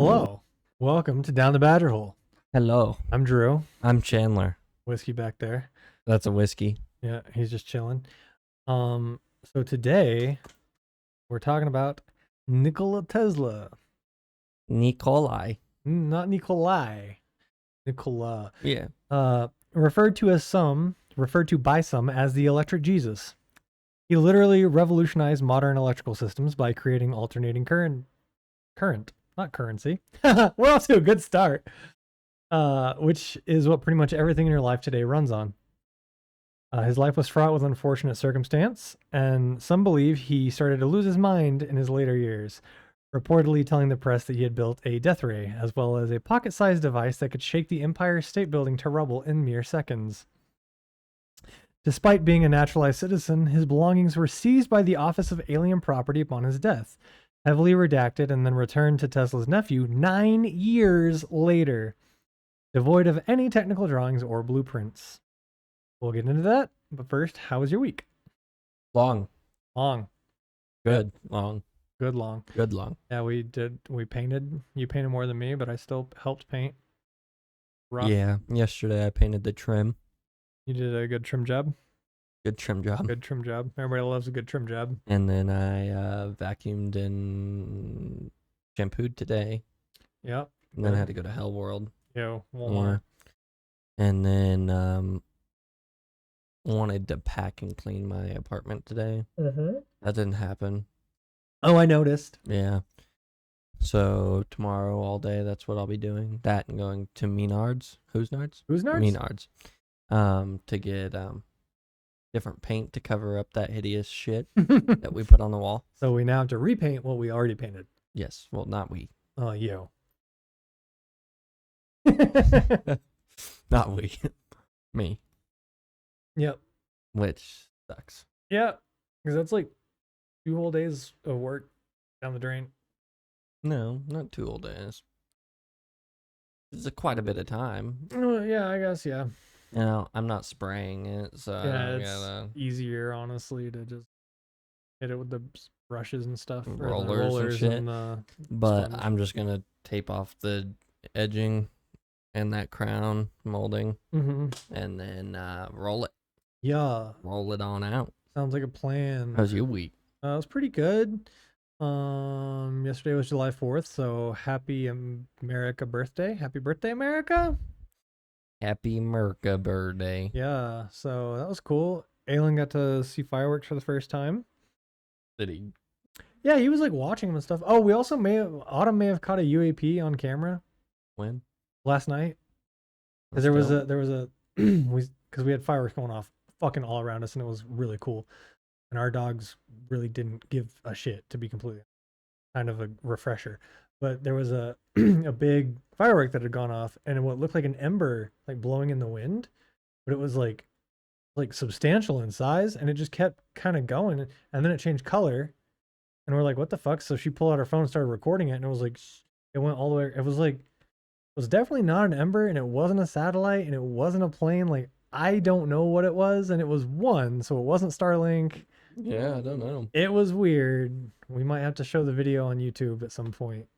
Hello. Welcome to Down the Badgerhole. Hello, I'm Drew. I'm Chandler. Whiskey back there. That's a whiskey. Yeah, he's just chilling. So today we're talking about Nikola Tesla. Nikolai. Not Nikolai. Nikola. Yeah. Referred to by some as the electric Jesus. He literally revolutionized modern electrical systems by creating alternating current, not currency. We're off to a good start. Which is what pretty much everything in your life today runs on. His life was fraught with unfortunate circumstance, and some believe he started to lose his mind in his later years, reportedly telling the press that he had built a death ray, as well as a pocket-sized device that could shake the Empire State Building to rubble in mere seconds. Despite being a naturalized citizen, his belongings were seized by the Office of Alien Property upon his death, heavily redacted, and then returned to Tesla's nephew 9 years later, devoid of any technical drawings or blueprints. We'll get into that, but first, how was your week? Long. Good. Long. Good long. Good long. Yeah, we painted. You painted more than me, but I still helped paint. Rough. Yeah. Yesterday I painted the trim. You did a good trim job. Good trim job. Good trim job. Everybody loves a good trim job. And then I vacuumed and shampooed today. Yep. And then I had to go to Hell World. Yo, one more. And then wanted to pack and clean my apartment today. That didn't happen. Oh, I noticed. Yeah. So tomorrow all day, that's what I'll be doing. That and going to Menards. Who's Nards? Who's Nards? Menards. To get different paint to cover up that hideous shit that we put on the wall. So we now have to repaint what we already painted. Yes. Well, not we. Oh, yo. Not we. Me. Yep. Which sucks. Yeah, because that's like 2 whole days of work down the drain. No, not 2 whole days. It's quite a bit of time. Yeah, I guess, yeah. You know, I'm not spraying it, so Yeah, it's easier, honestly, to just hit it with the brushes and stuff. Or the rollers and shit. And the but sponge. I'm just gonna tape off the edging and that crown molding, and then roll it. Yeah. Roll it on out. Sounds like a plan. How's your week? It was pretty good. Yesterday was July 4th, so happy America birthday. Happy birthday, America. Happy Merca birthday. Yeah, so that was cool. Alan got to see fireworks for the first time. Did he? Yeah, he was like watching them and stuff. Oh, we also Autumn may have caught a UAP on camera. When? Last night. Because there was a because we had fireworks going off fucking all around us, and it was really cool. And our dogs really didn't give a shit, to be completely kind of a refresher. But there was a a big firework that had gone off, and what looked like an ember like blowing in the wind, but it was like substantial in size, and it just kept kind of going, and then it changed color, and we're like, what the fuck? So she pulled out her phone and started recording it, and it was like it went all the way. It was like it was definitely not an ember, and it wasn't a satellite, and it wasn't a plane. Like, I don't know what it was, and it was one, so it wasn't Starlink. Yeah, I don't know. It was weird. We might have to show the video on YouTube at some point.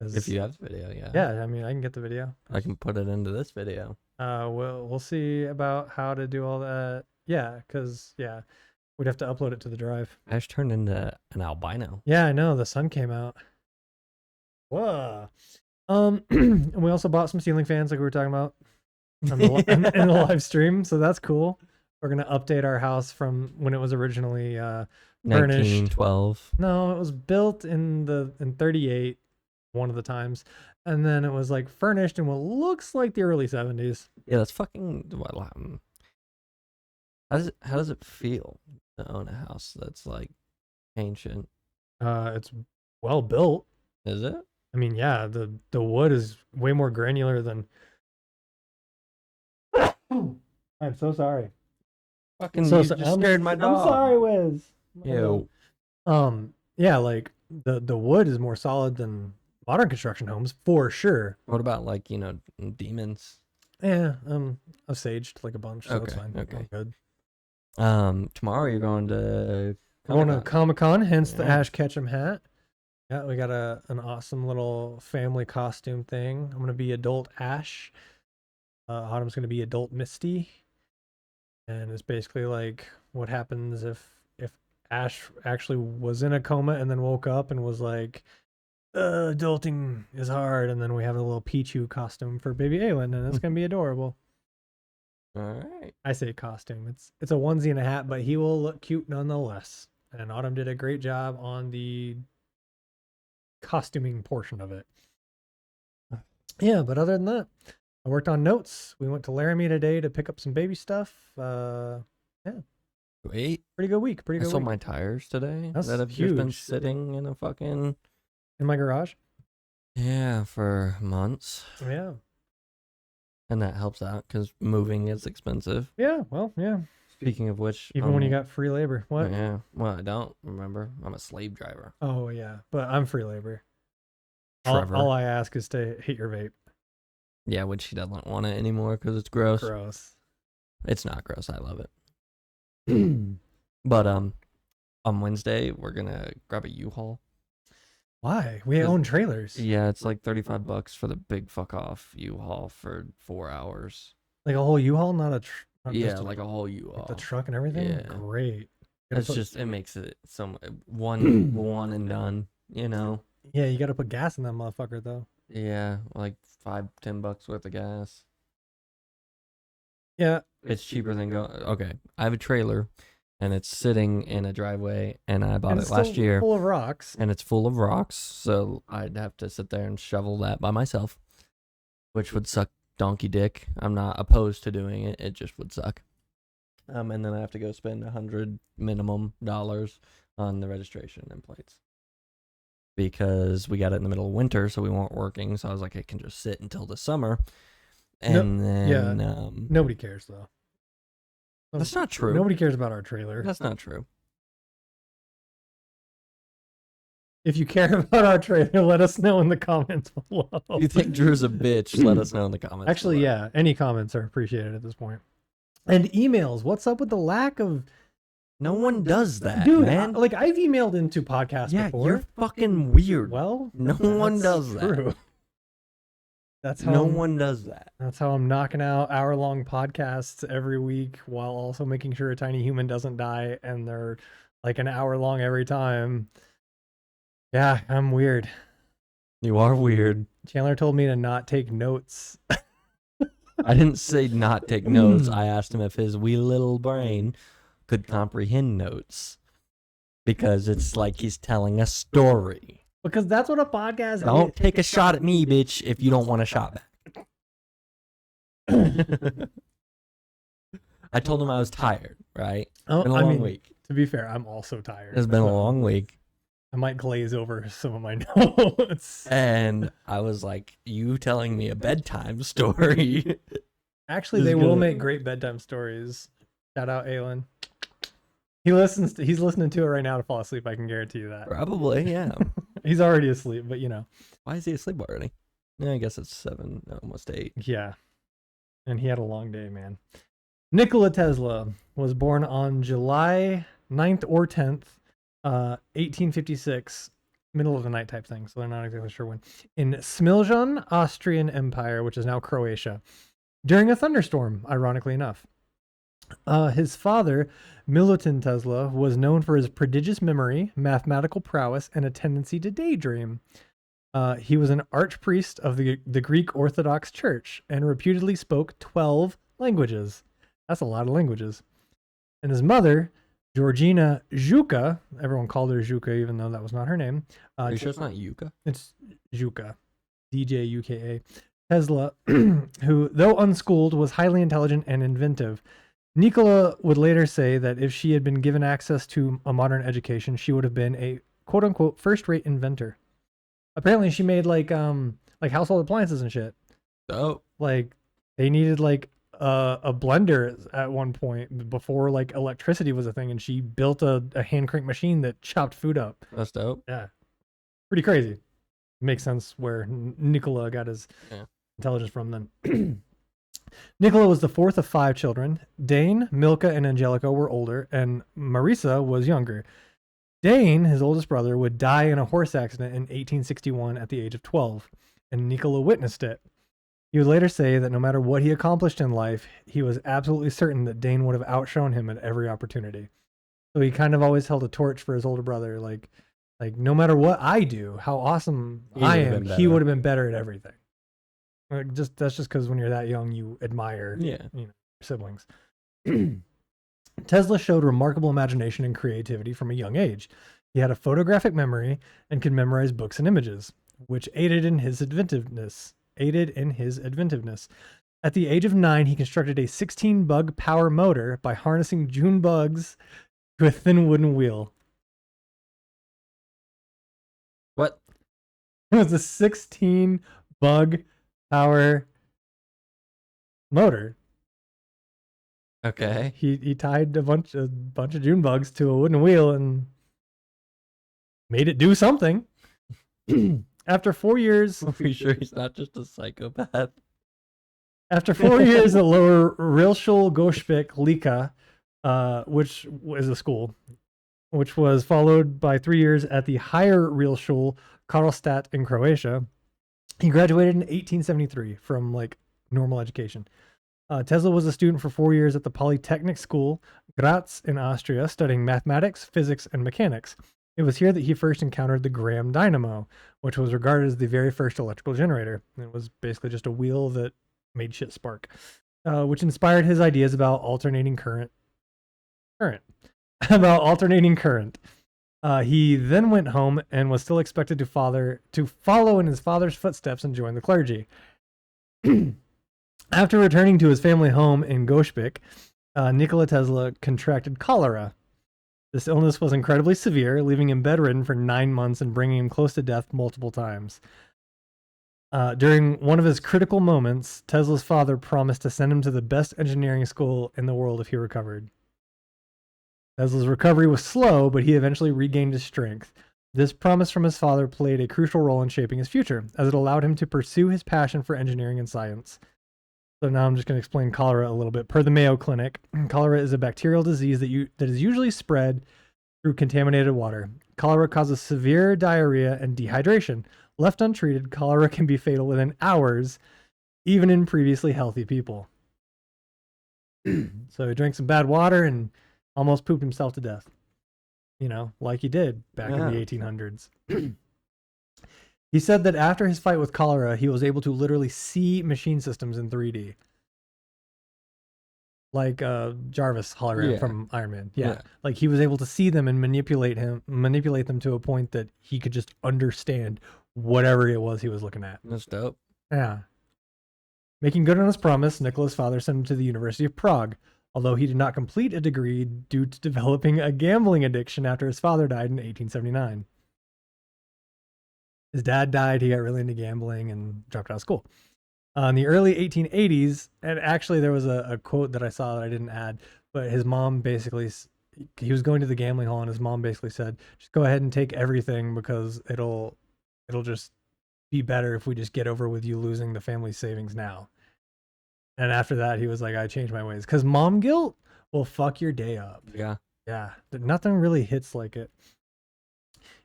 If you have the video, yeah. Yeah, I mean, I can get the video. I can put it into this video. We'll see about how to do all that. Yeah, because, yeah, we'd have to upload it to the drive. Ash turned into an albino. Yeah, I know. The sun came out. Whoa. And we also bought some ceiling fans like we were talking about in the live stream, so that's cool. We're going to update our house from when it was originally furnished. 1912. No, it was built in 38 one of the times, and then it was like furnished in what looks like the early 70s. Yeah, that's fucking how does it feel to own a house that's like ancient? It's well built. Is it? I mean, yeah, the wood is way more granular than I'm so sorry. Fucking So you just scared my dog. I'm sorry, Wiz. Ew. Yeah, like the wood is more solid than modern construction homes for sure. What about like, demons? Yeah, I've saged like a bunch, so it's Okay, fine. okay. All good. Tomorrow you're going to Going to Comic-Con, hence the Yeah. Ash Ketchum hat. Yeah, we got an awesome little family costume thing. I'm gonna be adult Ash. Autumn's gonna be adult Misty, and it's basically like what happens if Ash actually was in a coma and then woke up and was like, adulting is hard, and then we have a little Pichu costume for baby Aelin, and it's gonna be adorable. All right. I say costume. It's a onesie and a hat, but he will look cute nonetheless. And Autumn did a great job on the costuming portion of it. Yeah, but other than that, I worked on notes. We went to Laramie today to pick up some baby stuff. Wait. Pretty good week. Pretty I good saw week. my tires today That's that have just been huge. sitting in a fucking In my garage. for months, Yeah. and that helps out because moving is expensive. Yeah. Well, yeah. Speaking of which, Even when you got free labor. What? Yeah. Well, I don't remember. I'm a slave driver. Oh yeah, but I'm free labor. Trevor. All I ask is to hit your vape. Yeah, which he doesn't want it anymore because it's gross. Gross. It's not gross. I love it. But on Wednesday we're gonna grab a U-Haul. Why? We own trailers. Yeah, it's like $35 for the big fuck off U-Haul for 4 hours. Like a whole U-Haul, not a like a whole U-Haul. like the truck and everything. Yeah. Great. It's just it makes it some one and done. You know. Yeah, you got to put gas in that motherfucker though. Yeah, like $5-10 worth of gas. Yeah. It's cheaper than going. Okay, I have a trailer, and it's sitting in a driveway, and I bought And it it's last still year, full of rocks. and it's full of rocks. So I'd have to sit there and shovel that by myself, which would suck donkey dick. I'm not opposed to doing it. It just would suck. And then I have to go spend $100 minimum on the registration and plates. Because we got it in the middle of winter, so we weren't working. So I was like, I can just sit until the summer. And then... Nobody cares, though. That's not true. Nobody cares about our trailer. That's not true. If you care about our trailer, let us know in the comments below. If you think Drew's a bitch, let us know in the comments Actually, below. yeah. Any comments are appreciated at this point. And emails. What's up with the lack of... No one does that, Dude, man. I've emailed into podcasts before. You're fucking weird. Well, no one does that. That's how no one does that. That's how I'm knocking out hour-long podcasts every week while also making sure a tiny human doesn't die, and they're like an hour long every time. Yeah, I'm weird. You are weird. Chandler told me to not take notes. I didn't say not take notes. I asked him if his wee little brain could comprehend notes. Because it's like he's telling a story. Because that's what a podcast is. Don't take a shot at me, bitch, if you don't want a shot back. I told him I was tired, right? Oh, Been a long week. To be fair, I'm also tired. It's been a long week. I might glaze over some of my notes. And I was like, you telling me a bedtime story. Actually, they will make great bedtime stories. Shout out Aelin. He's listening to it right now to fall asleep, I can guarantee you that. Probably, yeah. He's already asleep, but you know. Why is he asleep already? Yeah, I guess it's 7, almost 8. Yeah. And he had a long day, man. Nikola Tesla was born on July 9th or 10th, 1856, middle of the night type thing, so they're not exactly sure when, in Smiljan, Austrian Empire, which is now Croatia, during a thunderstorm, ironically enough. His father, Milutin Tesla, was known for his prodigious memory, mathematical prowess, and a tendency to daydream. He was an archpriest of the Greek Orthodox Church and reputedly spoke 12 languages. That's a lot of languages. And his mother, Georgina Zhuka, everyone called her Zhuka even though that was not her name. Are you sure it's not Yuka? It's Zhuka, D-J-U-K-A. Tesla, who, though unschooled, was highly intelligent and inventive. Nikola would later say that if she had been given access to a modern education, she would have been a quote-unquote first-rate inventor. Apparently, she made like household appliances and shit. Oh, Like they needed like a blender at one point before like electricity was a thing, and she built a hand crank machine that chopped food up. that's dope. Yeah, pretty crazy. Makes sense where Nikola got his intelligence from then. Nikola was the fourth of 5 children. Dane, Milka, and Angelica were older, and Marisa was younger. Dane, his oldest brother, would die in a horse accident in 1861 at the age of 12, and Nikola witnessed it. He would later say that no matter what he accomplished in life, he was absolutely certain that Dane would have outshone him at every opportunity. So he kind of always held a torch for his older brother, like no matter what I do, how awesome I am, he would have been better at everything. That's just because when you're that young, you admire your siblings. Tesla showed remarkable imagination and creativity from a young age. He had a photographic memory and could memorize books and images, which aided in his inventiveness. At the age of 9, he constructed a 16-bug power motor by harnessing June bugs to a thin wooden wheel. What? It was a 16-bug power motor. Okay. He tied a bunch of June bugs to a wooden wheel and made it do something. After 4 years, Are we sure he's not just a psychopath? After 4 years at Lower Realschule Gospik Lika, which is a school, which was followed by 3 years at the Higher Realschule Karlstadt in Croatia, he graduated in 1873 from normal education. Tesla was a student for 4 years at the Polytechnic School, Graz in Austria, studying mathematics, physics, and mechanics. It was here that he first encountered the Graham dynamo, which was regarded as the very first electrical generator. It was basically just a wheel that made shit spark, which inspired his ideas about alternating current. He then went home and was still expected to follow in his father's footsteps and join the clergy. After returning to his family home in Gospik, Nikola Tesla contracted cholera. This illness was incredibly severe, leaving him bedridden for 9 months and bringing him close to death multiple times. During one of his critical moments, Tesla's father promised to send him to the best engineering school in the world if he recovered. Tesla's recovery was slow, but he eventually regained his strength. This promise from his father played a crucial role in shaping his future, as it allowed him to pursue his passion for engineering and science. So now I'm just going to explain cholera a little bit. Per the Mayo Clinic, cholera is a bacterial disease that is usually spread through contaminated water. Cholera causes severe diarrhea and dehydration. Left untreated, cholera can be fatal within hours, even in previously healthy people. So he drank some bad water and almost pooped himself to death. Like he did back in the 1800s. He said that after his fight with cholera, he was able to literally see machine systems in 3D. Like Jarvis hologram from Iron Man. Yeah. Like he was able to see them and manipulate them to a point that he could just understand whatever it was he was looking at. That's dope. Yeah. Making good on his promise, Nikola's father sent him to the University of Prague, although he did not complete a degree due to developing a gambling addiction after his father died in 1879. His dad died, he got really into gambling and dropped out of school. In the early 1880s, and actually there was a quote that I saw that I didn't add, but his mom basically, he was going to the gambling hall and his mom basically said, just go ahead and take everything because it'll just be better if we just get over with you losing the family savings now. And after that, he was like, I changed my ways. Because mom guilt will fuck your day up. Yeah. Yeah. Nothing really hits like it.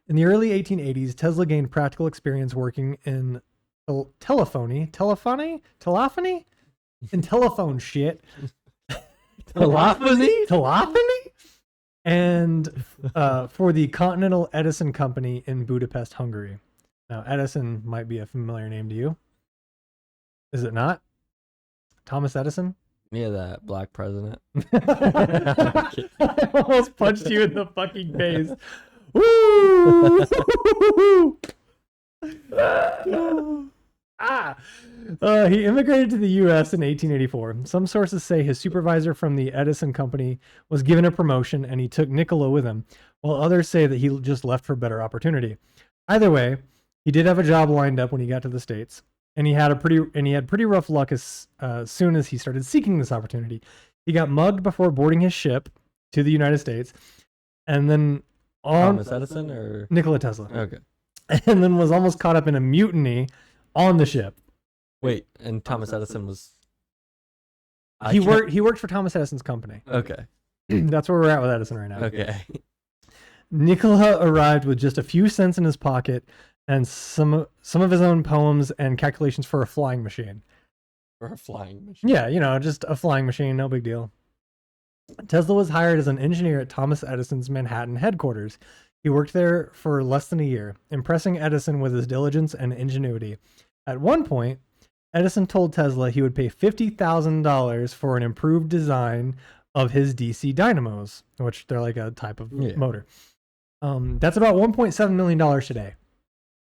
In the early 1880s, Tesla gained practical experience working in telephony? In telephone shit. Telephony? And for the Continental Edison Company in Budapest, Hungary. Now, Edison might be a familiar name to you. Is it not? Thomas Edison? Yeah, that black president. I almost punched you in the fucking face. Woo! He immigrated to the U.S. in 1884. Some sources say his supervisor from the Edison Company was given a promotion and he took Nikola with him, while others say that he just left for better opportunity. Either way, he did have a job lined up when he got to the States, and he had pretty rough luck as soon as he started seeking this opportunity. He got mugged before boarding his ship to the United States, and then Thomas Edison or Nikola Tesla. Okay. And then was almost caught up in a mutiny on the ship. Wait, and Thomas Edison was... He worked for Thomas Edison's company. Okay. That's where we're at with Edison right now. Okay. Nikola arrived with just a few cents in his pocket and some of his own poems and calculations for a flying machine. For a flying machine. Yeah, just a flying machine, no big deal. Tesla was hired as an engineer at Thomas Edison's Manhattan headquarters. He worked there for less than a year, impressing Edison with his diligence and ingenuity. At one point, Edison told Tesla he would pay $50,000 for an improved design of his DC dynamos, which they're like a type of motor. That's about $1.7 million today.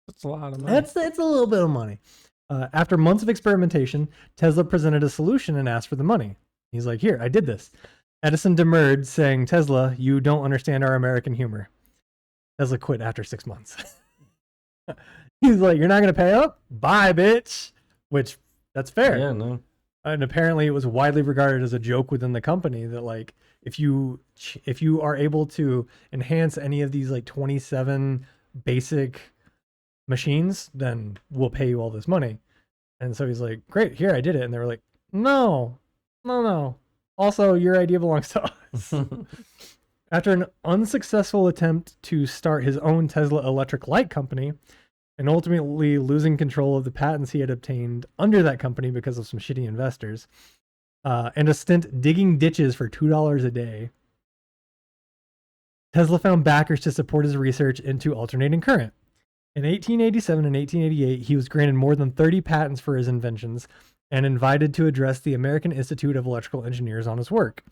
That's a lot of money. It's a little bit of money. After months of experimentation, Tesla presented a solution and asked for the money. He's like, here, I did this. Edison demurred, saying, Tesla, you don't understand our American humor. Tesla quit after 6 months. He's like, you're not going to pay up? Bye, bitch. Which, that's fair. Yeah, no. And apparently it was widely regarded as a joke within the company that, like, if you are able to enhance any of these, like, 27 basic machines, then we'll pay you all this money. And so he's like, great, here, I did it. And they were like, no. Also, your idea belongs to us. After an unsuccessful attempt to start his own Tesla electric light company, and ultimately losing control of the patents he had obtained under that company because of some shitty investors, and a stint digging ditches for $2 a day, Tesla found backers to support his research into alternating current. In 1887 and 1888, he was granted more than 30 patents for his inventions and invited to address the American Institute of Electrical Engineers on his work.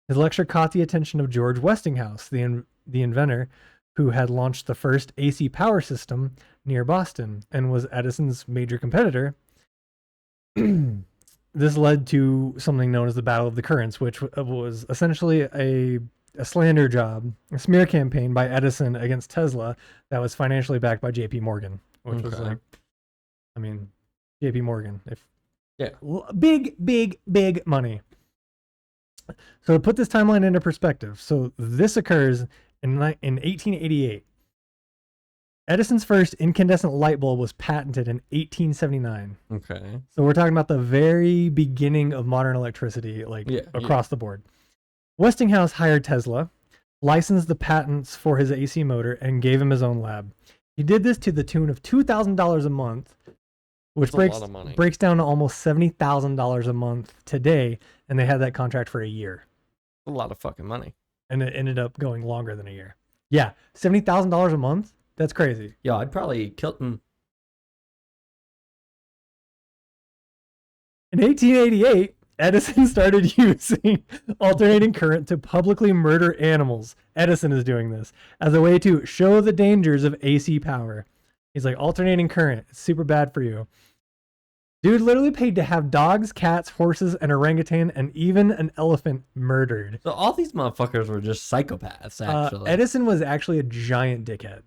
His lecture caught the attention of George Westinghouse, the inventor who had launched the first AC power system near Boston and was Edison's major competitor. This led to something known as the Battle of the Currents, which was essentially a slander job, a smear campaign by Edison against Tesla that was financially backed by J.P. Morgan, which was like, I mean, J.P. Morgan, big money. So to put this timeline into perspective, so this occurs in 1888. Edison's first incandescent light bulb was patented in 1879. Okay. So we're talking about the very beginning of modern electricity, across the board. Westinghouse hired Tesla, licensed the patents for his AC motor, and gave him his own lab. He did this to the tune of $2,000 a month, which breaks down to almost $70,000 a month today, and they had that contract for a year. A lot of fucking money. And it ended up going longer than a year. Yeah, $70,000 a month? That's crazy. Yeah, I'd probably kill him. In 1888, Edison started using alternating current to publicly murder animals. Edison is doing this as a way to show the dangers of AC power. He's like, alternating current, it's super bad for you. Dude literally paid to have dogs, cats, horses, an orangutan, and even an elephant murdered. So all these motherfuckers were just psychopaths, actually. Edison was actually a giant dickhead.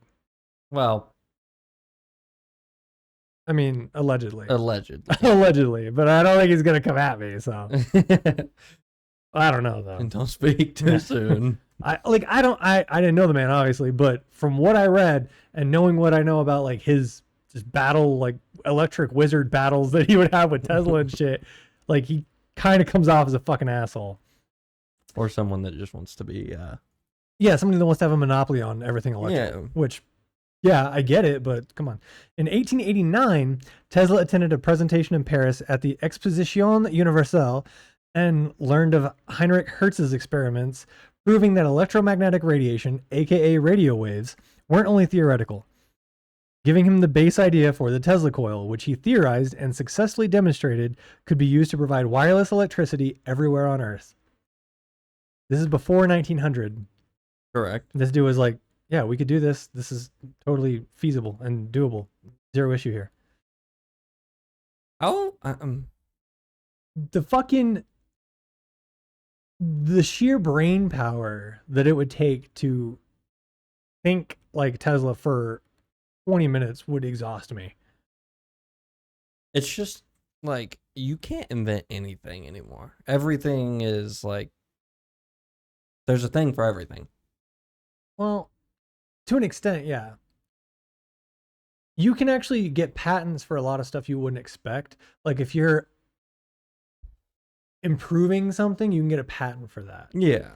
Well, I mean, allegedly. Allegedly. But I don't think he's going to come at me, so. I don't know, though. And don't speak too soon. I didn't know the man, obviously, but from what I read and knowing what I know about, like, his just battle, like, electric wizard battles that he would have with Tesla and shit, like, he kind of comes off as a fucking asshole. Or someone that just wants to be, somebody that wants to have a monopoly on everything electric, which... Yeah, I get it, but come on. In 1889, Tesla attended a presentation in Paris at the Exposition Universelle and learned of Heinrich Hertz's experiments, proving that electromagnetic radiation, aka radio waves, weren't only theoretical, giving him the base idea for the Tesla coil, which he theorized and successfully demonstrated could be used to provide wireless electricity everywhere on Earth. This is before 1900. Correct. This dude was like, yeah, we could do this. This is totally feasible and doable. Zero issue here. Oh, the sheer brain power that it would take to think like Tesla for 20 minutes would exhaust me. It's just like, you can't invent anything anymore. Everything is like, there's a thing for everything. Well, to an extent, yeah. You can actually get patents for a lot of stuff you wouldn't expect. Like if you're improving something, you can get a patent for that. Yeah.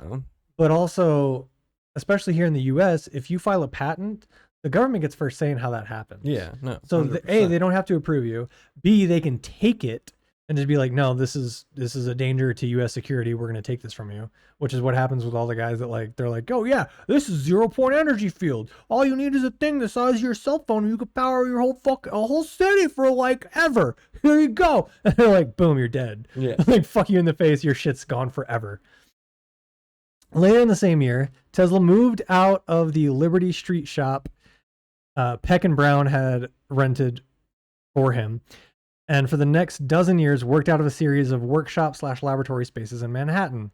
But also, especially here in the US, if you file a patent, the government gets first say in how that happens. Yeah, no. So A, 100%. they don't have to approve you. B, they can take it and just be like, no, this is a danger to US security. We're going to take this from you, which is what happens with all the guys that like, they're like, oh yeah, this is 0-point energy field. All you need is a thing the size of your cell phone. And you could power your a whole city for like ever. Here you go. And they're like, boom, you're dead. Yeah. Like, fuck you in the face. Your shit's gone forever. Later in the same year, Tesla moved out of the Liberty Street shop Peck and Brown had rented for him, and for the next dozen years worked out of a series of workshop/laboratory spaces in Manhattan.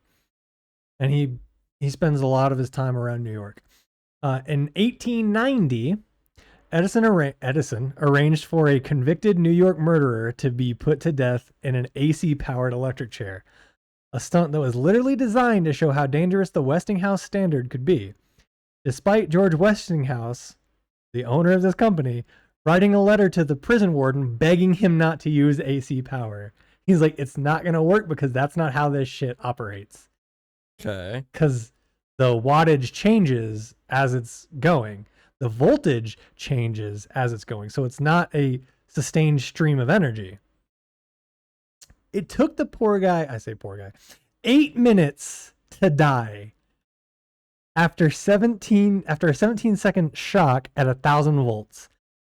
And he spends a lot of his time around New York. In 1890, Edison arranged for a convicted New York murderer to be put to death in an AC-powered electric chair, a stunt that was literally designed to show how dangerous the Westinghouse standard could be. Despite George Westinghouse, the owner of this company, writing a letter to the prison warden begging him not to use AC power. He's like, it's not going to work because that's not how this shit operates. Okay. Because the wattage changes as it's going. The voltage changes as it's going. So it's not a sustained stream of energy. It took the poor guy, 8 minutes to die after a 17-second shock at 1,000 volts.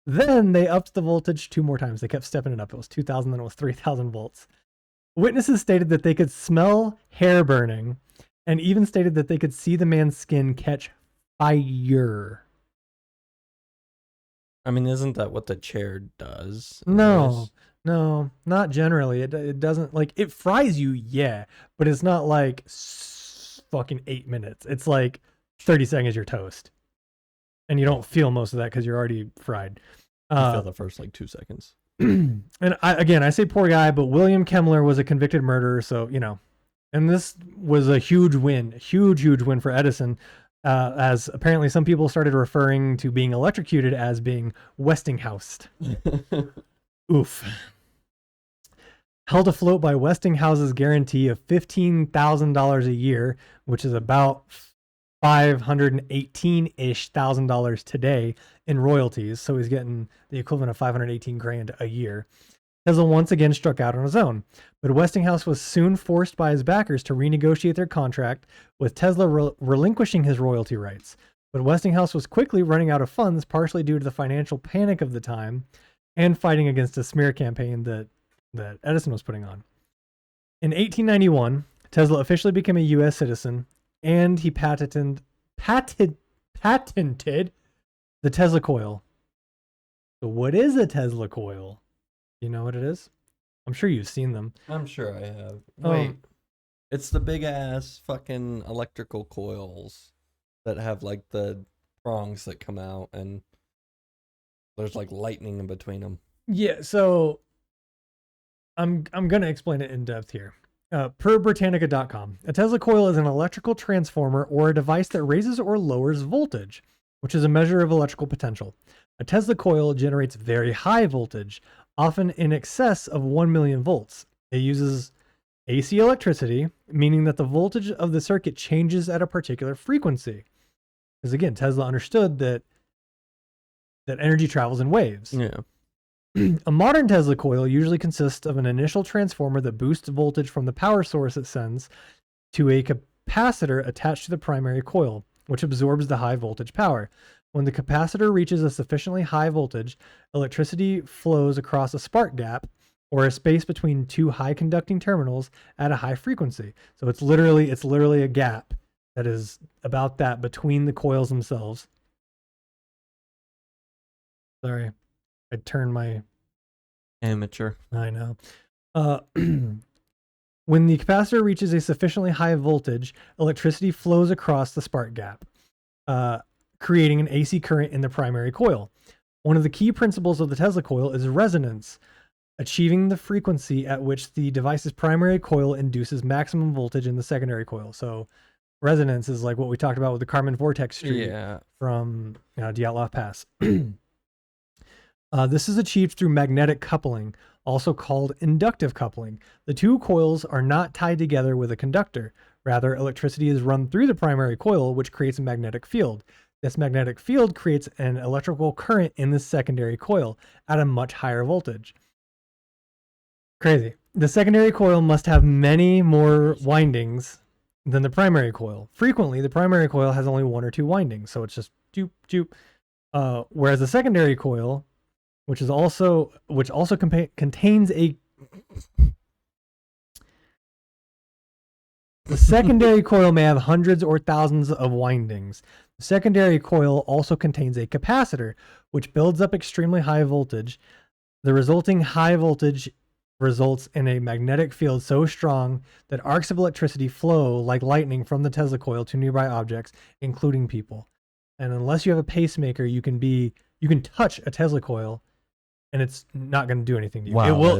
Then they upped the voltage 2 more times. They kept stepping it up. It was 2,000, then it was 3,000 volts. Witnesses stated that they could smell hair burning and even stated that they could see the man's skin catch fire. I mean, isn't that what the chair does? No, not generally. It doesn't, like, it fries you, yeah, but it's not like fucking 8 minutes. It's like 30 seconds you're toast. And you don't feel most of that because you're already fried. You feel the first like 2 seconds. And I say poor guy, but William Kemmler was a convicted murderer, so, you know. And this was a huge win for Edison, as apparently some people started referring to being electrocuted as being Westinghoused. Oof. Held afloat by Westinghouse's guarantee of $15,000 a year, which is about $518-ish thousand today in royalties. So he's getting the equivalent of 518 grand a year. Tesla once again struck out on his own, but Westinghouse was soon forced by his backers to renegotiate their contract, with Tesla relinquishing his royalty rights. But Westinghouse was quickly running out of funds, partially due to the financial panic of the time and fighting against a smear campaign that Edison was putting on. In 1891, Tesla officially became a U.S. citizen, and he patented the Tesla coil. So what is a Tesla coil? You know what it is? I'm sure you've seen them. I'm sure I have. Wait, it's the big ass fucking electrical coils that have like the prongs that come out and there's like lightning in between them. Yeah, so I'm gonna explain it in depth here. Per Britannica.com, a Tesla coil is an electrical transformer or a device that raises or lowers voltage, which is a measure of electrical potential. A Tesla coil generates very high voltage, often in excess of 1 million volts. It uses AC electricity, meaning that the voltage of the circuit changes at a particular frequency. Because again, Tesla understood that energy travels in waves. Yeah. A modern Tesla coil usually consists of an initial transformer that boosts voltage from the power source it sends to a capacitor attached to the primary coil, which absorbs the high voltage power. When the capacitor reaches a sufficiently high voltage, electricity flows across a spark gap, or a space between two high conducting terminals at a high frequency. So it's literally a gap that is about that between the coils themselves. Sorry, I turned my amateur. I know. When the capacitor reaches a sufficiently high voltage, electricity flows across the spark gap, creating an AC current in the primary coil. One of the key principles of the Tesla coil is resonance, achieving the frequency at which the device's primary coil induces maximum voltage in the secondary coil. So resonance is like what we talked about with the Kármán vortex tree from Dyatlov Pass. This is achieved through magnetic coupling, also called inductive coupling. The two coils are not tied together with a conductor. Rather, electricity is run through the primary coil, which creates a magnetic field. This magnetic field creates an electrical current in the secondary coil at a much higher voltage. Crazy. The secondary coil must have many more windings than the primary coil. Frequently, the primary coil has only 1 or 2 windings, so it's just doop doop. Whereas the secondary coil, which also contains a the secondary coil may have hundreds or thousands of windings. The secondary coil also contains a capacitor, which builds up extremely high voltage. The resulting high voltage results in a magnetic field so strong that arcs of electricity flow like lightning from the Tesla coil to nearby objects, including people. And unless you have a pacemaker, you can touch a Tesla coil and it's not going to do anything to you. While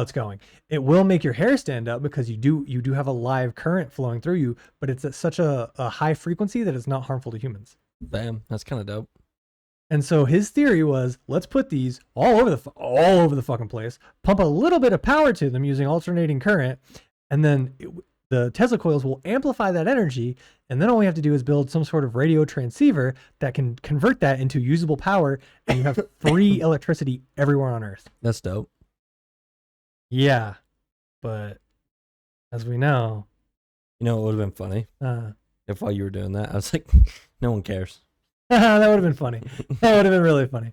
it's going. It will make your hair stand up because you do have a live current flowing through you, but it's at such a high frequency that it's not harmful to humans. Damn, that's kind of dope. And so his theory was, let's put these all over the fucking place, pump a little bit of power to them using alternating current, and then the Tesla coils will amplify that energy, and then all we have to do is build some sort of radio transceiver that can convert that into usable power, and you have free electricity everywhere on Earth. That's dope. Yeah, but as we know... You know, it would have been funny if while you were doing that, I was like, no one cares. That would have been funny. That would have been really funny.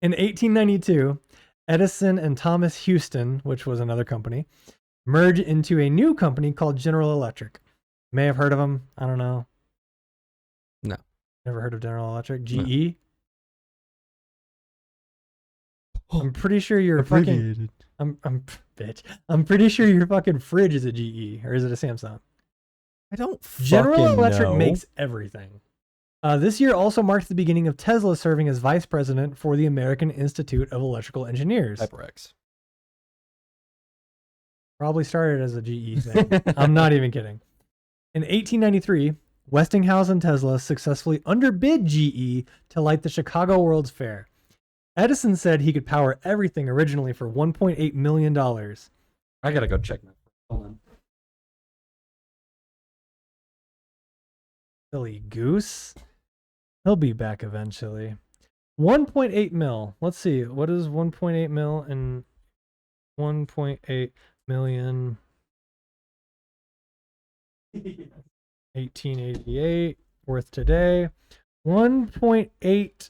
In 1892, Edison and Thomas Houston, which was another company, merged into a new company called General Electric. May have heard of them. I don't know. No. Never heard of General Electric? GE? No. I'm pretty sure your fucking... bitch. I'm pretty sure your fucking fridge is a GE, or is it a Samsung? I don't General Electric know. makes everything. This year also marks the beginning of Tesla serving as vice president for the American Institute of Electrical Engineers. HyperX. Probably started as a GE thing. I'm not even kidding. In 1893, Westinghouse and Tesla successfully underbid GE to light the Chicago World's Fair. Edison said he could power everything originally for $1.8 million. I gotta go check my phone. Hold on. Silly goose. He'll be back eventually. 1.8 mil. Let's see. What is 1.8 mil and 1.8 million? 1888 worth today. 1.8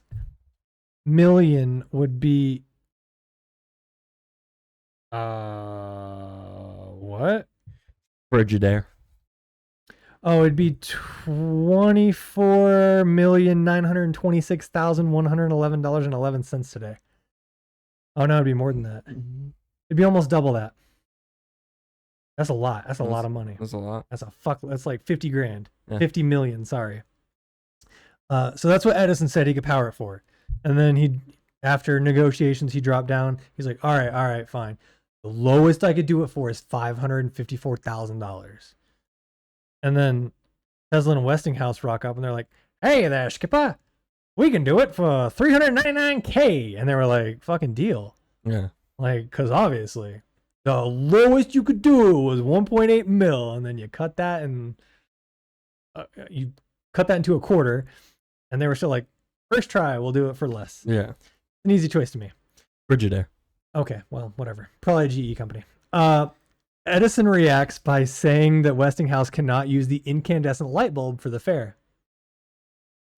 million would be what? Frigidaire. Oh, it'd be $24,926,111.11 today. Oh no, it'd be more than that. It'd be almost double that. That's a lot. That's a lot of money. That's a lot. That's like 50 grand. Yeah. 50 million, sorry. So that's what Edison said he could power it for. And then after negotiations, he dropped down. He's like, all right, fine. The lowest I could do it for is $554,000. And then Tesla and Westinghouse rock up and they're like, hey there, Skipper. We can do it for $399K. And they were like, fucking deal. Yeah. Like, because obviously the lowest you could do it was 1.8 mil. And then you cut that into a quarter. And they were still like, first try, we'll do it for less. Yeah. An easy choice to me. Frigidaire. Okay, well, whatever. Probably a GE company. Edison reacts by saying that Westinghouse cannot use the incandescent light bulb for the fair.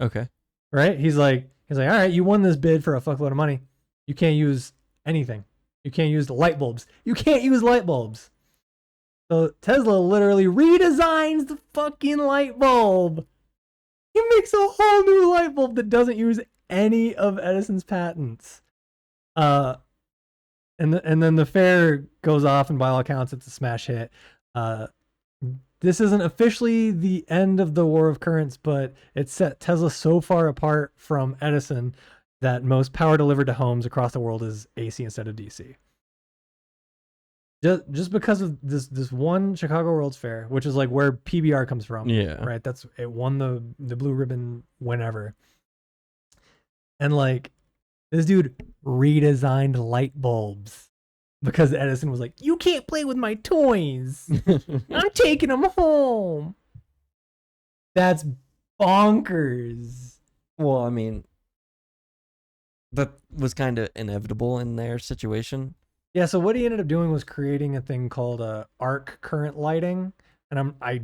Okay. Right? He's like, all right, you won this bid for a fuckload of money. You can't use anything. You can't use the light bulbs. You can't use light bulbs. So Tesla literally redesigns the fucking light bulb. He makes a whole new light bulb that doesn't use any of Edison's patents. And then the fair goes off, and by all accounts, it's a smash hit. This isn't officially the end of the war of currents, but it set Tesla so far apart from Edison that most power delivered to homes across the world is AC instead of DC. Just because of this one Chicago World's Fair, which is like where PBR comes from. Yeah. Right. It won the blue ribbon whenever. And like this dude redesigned light bulbs. because Edison was like, "You can't play with my toys. I'm taking them home." That's bonkers. Well, I mean, that was kind of inevitable in their situation. Yeah, so what he ended up doing was creating a thing called arc current lighting, and I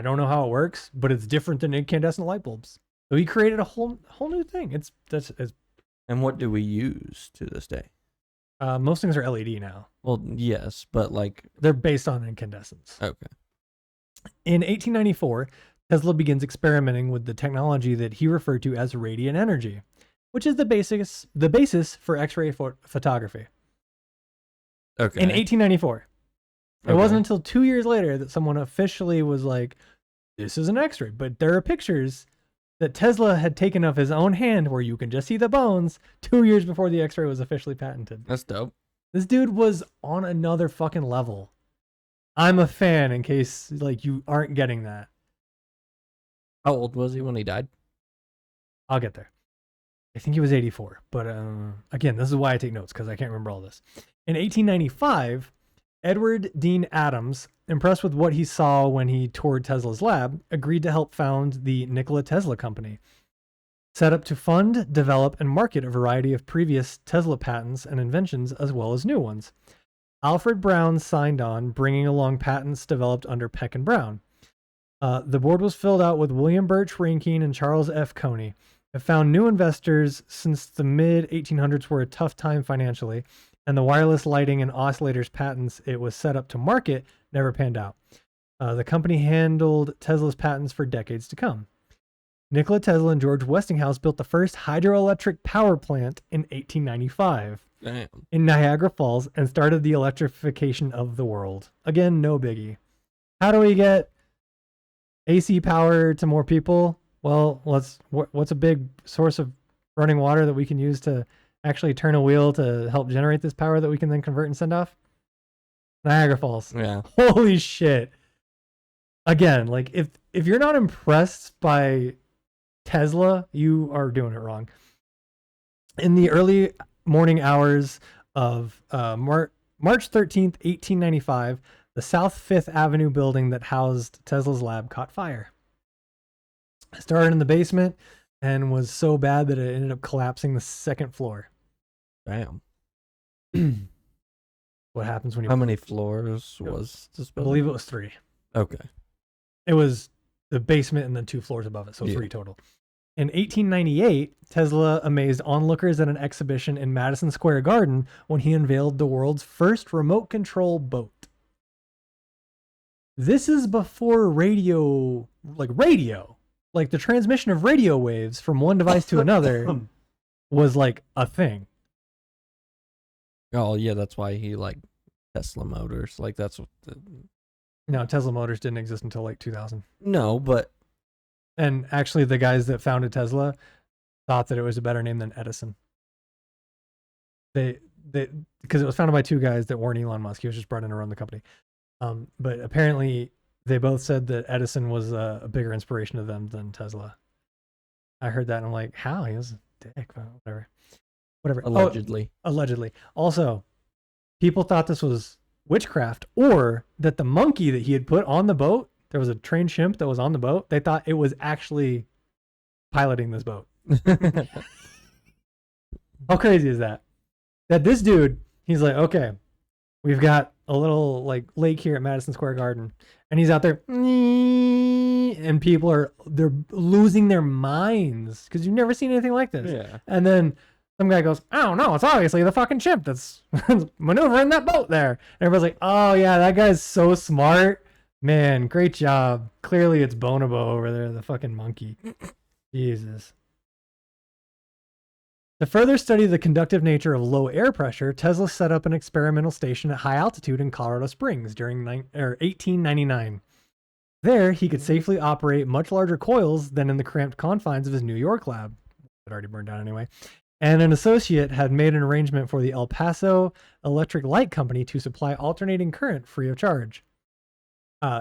don't know how it works, but it's different than incandescent light bulbs. So he created a whole new thing. It's And what do we use to this day? most things are LED now. Well, yes, but like, They're based on incandescence. okay. In 1894, Tesla begins experimenting with the technology that he referred to as radiant energy, which is the basis for X-ray photography. Okay. In 1894. It Okay. wasn't until 2 years later that someone officially was like, "This is an X-ray." But there are pictures that Tesla had taken of his own hand where you can just see the bones 2 years before the X-ray was officially patented. That's dope. This dude was on another fucking level. I'm a fan in case like you aren't getting that. How old was he when he died? I'll get there. I think he was 84. But again, this is why I take notes, because I can't remember all this. In 1895, Edward Dean Adams, impressed with what he saw when he toured Tesla's lab, agreed to help found the Nikola Tesla Company, set up to fund, develop, and market a variety of previous Tesla patents and inventions, as well as new ones. Alfred Brown signed on, bringing along patents developed under Peck and Brown. The board was filled out with William Birch Rankine and Charles F. Coney. It found new investors since the mid-1800s were a tough time financially, and the wireless lighting and oscillators patents it was set up to market never panned out. The company handled Tesla's patents for decades to come. Nikola Tesla and George Westinghouse built the first hydroelectric power plant in 1895 Damn. in Niagara Falls and started the electrification of the world. Again, no biggie. How do we get AC power to more people? Well, what's a big source of running water that we can use to actually turn a wheel to help generate this power that we can then convert and send off? Niagara Falls. Yeah. Holy shit. Again, like if you're not impressed by Tesla, you are doing it wrong. In the early morning hours of March 13th, 1895, the South 5th Avenue building that housed Tesla's lab caught fire. It started in the basement and was so bad that it ended up collapsing the second floor. Damn. What happens when you... How many floors was this I building? believe it was 3. Okay. It was the basement and then 2 floors above it, so Yeah. 3 total. In 1898, Tesla amazed onlookers at an exhibition in Madison Square Garden when he unveiled the world's first remote control boat. This is before radio. Like the transmission of radio waves from one device to another was like a thing. Oh, yeah, that's why he like Tesla motors. Like, that's what No, Tesla Motors didn't exist until like 2000. No, but And actually, the guys that founded Tesla thought that it was a better name than Edison. They because it was founded by 2 guys that weren't Elon Musk. He was just brought in to run the company. But apparently, they both said that Edison was a bigger inspiration to them than Tesla. I heard that and I'm like, how? He was a dick. Whatever. allegedly. Oh, allegedly. Also, people thought this was witchcraft, or that the monkey that he had put on the boat, there was a trained chimp that was on the boat. They thought it was actually piloting this boat. How crazy is that? That this dude, he's like, okay, we've got a little like lake here at Madison Square Garden, and he's out there, and people they're losing their minds because you've never seen anything like this. Yeah. And then some guy goes, I don't know, it's obviously the fucking chimp that's maneuvering that boat there. And everybody's like, oh yeah, that guy's so smart. Man, great job. Clearly it's Bonobo over there, the fucking monkey. Jesus. To further study the conductive nature of low air pressure, Tesla set up an experimental station at high altitude in Colorado Springs during 1899. There, he could safely operate much larger coils than in the cramped confines of his New York lab. It already burned down anyway. And an associate had made an arrangement for the El Paso Electric Light Company to supply alternating current free of charge.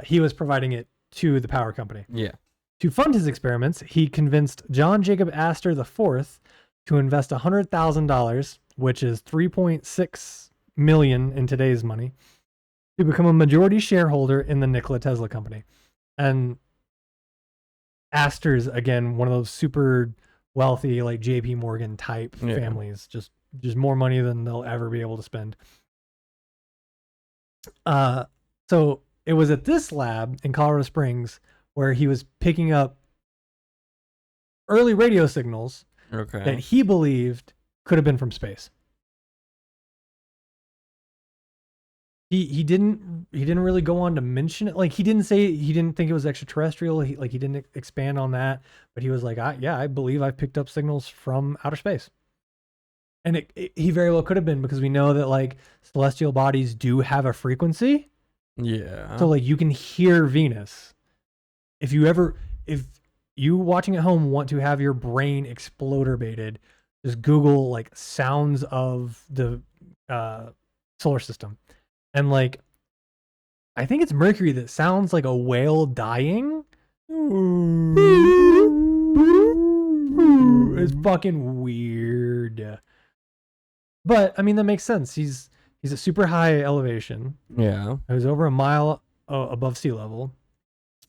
He was providing it to the power company. Yeah. To fund his experiments, he convinced John Jacob Astor IV to invest $100,000, which is $3.6 million in today's money to become a majority shareholder in the Nikola Tesla company. And Astor's, again, one of those super wealthy, like JP Morgan type families, just more money than they'll ever be able to spend. So it was at this lab in Colorado Springs where he was picking up early radio signals that he believed could have been from space. He didn't really go on to mention it. Like, he didn't say he didn't think it was extraterrestrial. He didn't expand on that, but he was like, I believe I've picked up signals from outer space. And he very well could have been, because we know that like celestial bodies do have a frequency. Yeah. So like you can hear Venus. If you watching at home want to have your brain exploderbated, just Google like sounds of the solar system. And like, I think it's Mercury that sounds like a whale dying. It's fucking weird. But I mean, that makes sense. He's at super high elevation. Yeah. He was over a mile above sea level.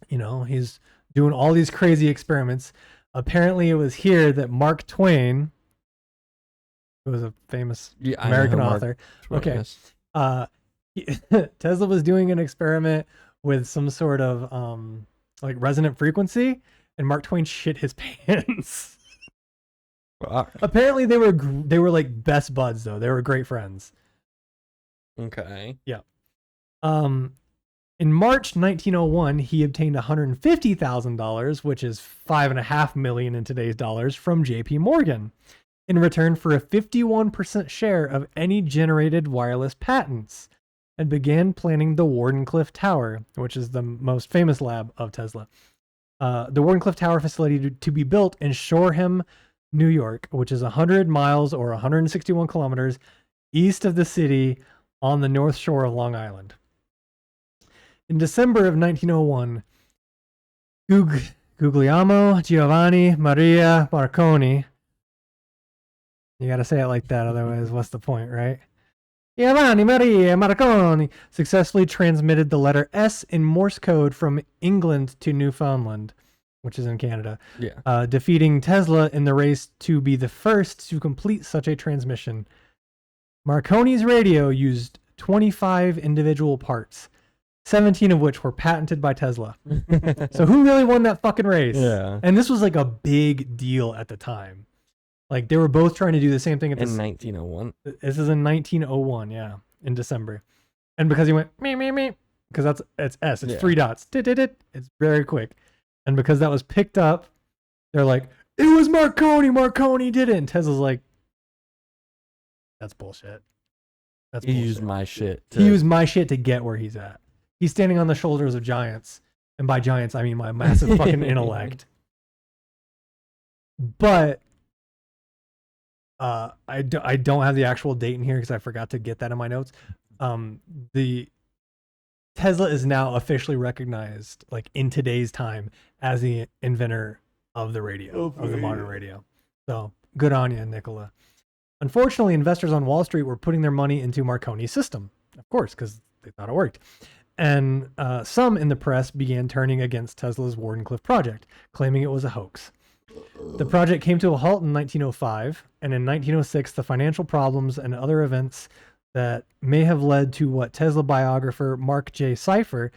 You know, he's doing all these crazy experiments. Apparently it was here that Mark Twain, who was a famous American author. Okay. Tesla was doing an experiment with some sort of like resonant frequency, and Mark Twain shit his pants. Apparently they were like best buds though. They were great friends. Okay. Yeah. In March 1901, he obtained $150,000, which is $5.5 million in today's dollars, from JP Morgan, in return for a 51% share of any generated wireless patents, and began planning the Wardenclyffe Tower, which is the most famous lab of Tesla. The Wardenclyffe Tower facility to be built in Shoreham, New York, which is 100 miles or 161 kilometers east of the city on the North Shore of Long Island. In December of 1901, Guglielmo Giovanni Maria Marconi, you got to say it like that, otherwise what's the point, right? Giovanni Maria Marconi successfully transmitted the letter S in Morse code from England to Newfoundland, which is in Canada, defeating Tesla in the race to be the first to complete such a transmission. Marconi's radio used 25 individual parts, 17 of which were patented by Tesla. So who really won that fucking race? Yeah. And this was like a big deal at the time. Like, they were both trying to do the same thing in 1901. This is in 1901, yeah, in December. And because he went me, because it's S, it's 3 dots. It's very quick. And because that was picked up, they're like, it was Marconi did it. And Tesla's like, that's bullshit. He used my shit. He used my shit to get where he's at. He's standing on the shoulders of giants. And by giants, I mean my massive fucking intellect. But I don't have the actual date in here because I forgot to get that in my notes. The Tesla is now officially recognized, like in today's time, as the inventor of the radio, of the modern radio. So good on you, Nikola. Unfortunately, investors on Wall Street were putting their money into Marconi's system, of course, because they thought it worked. And some in the press began turning against Tesla's Wardenclyffe project, claiming it was a hoax. The project came to a halt in 1905, and in 1906, the financial problems and other events that may have led to what Tesla biographer Mark J. Cypher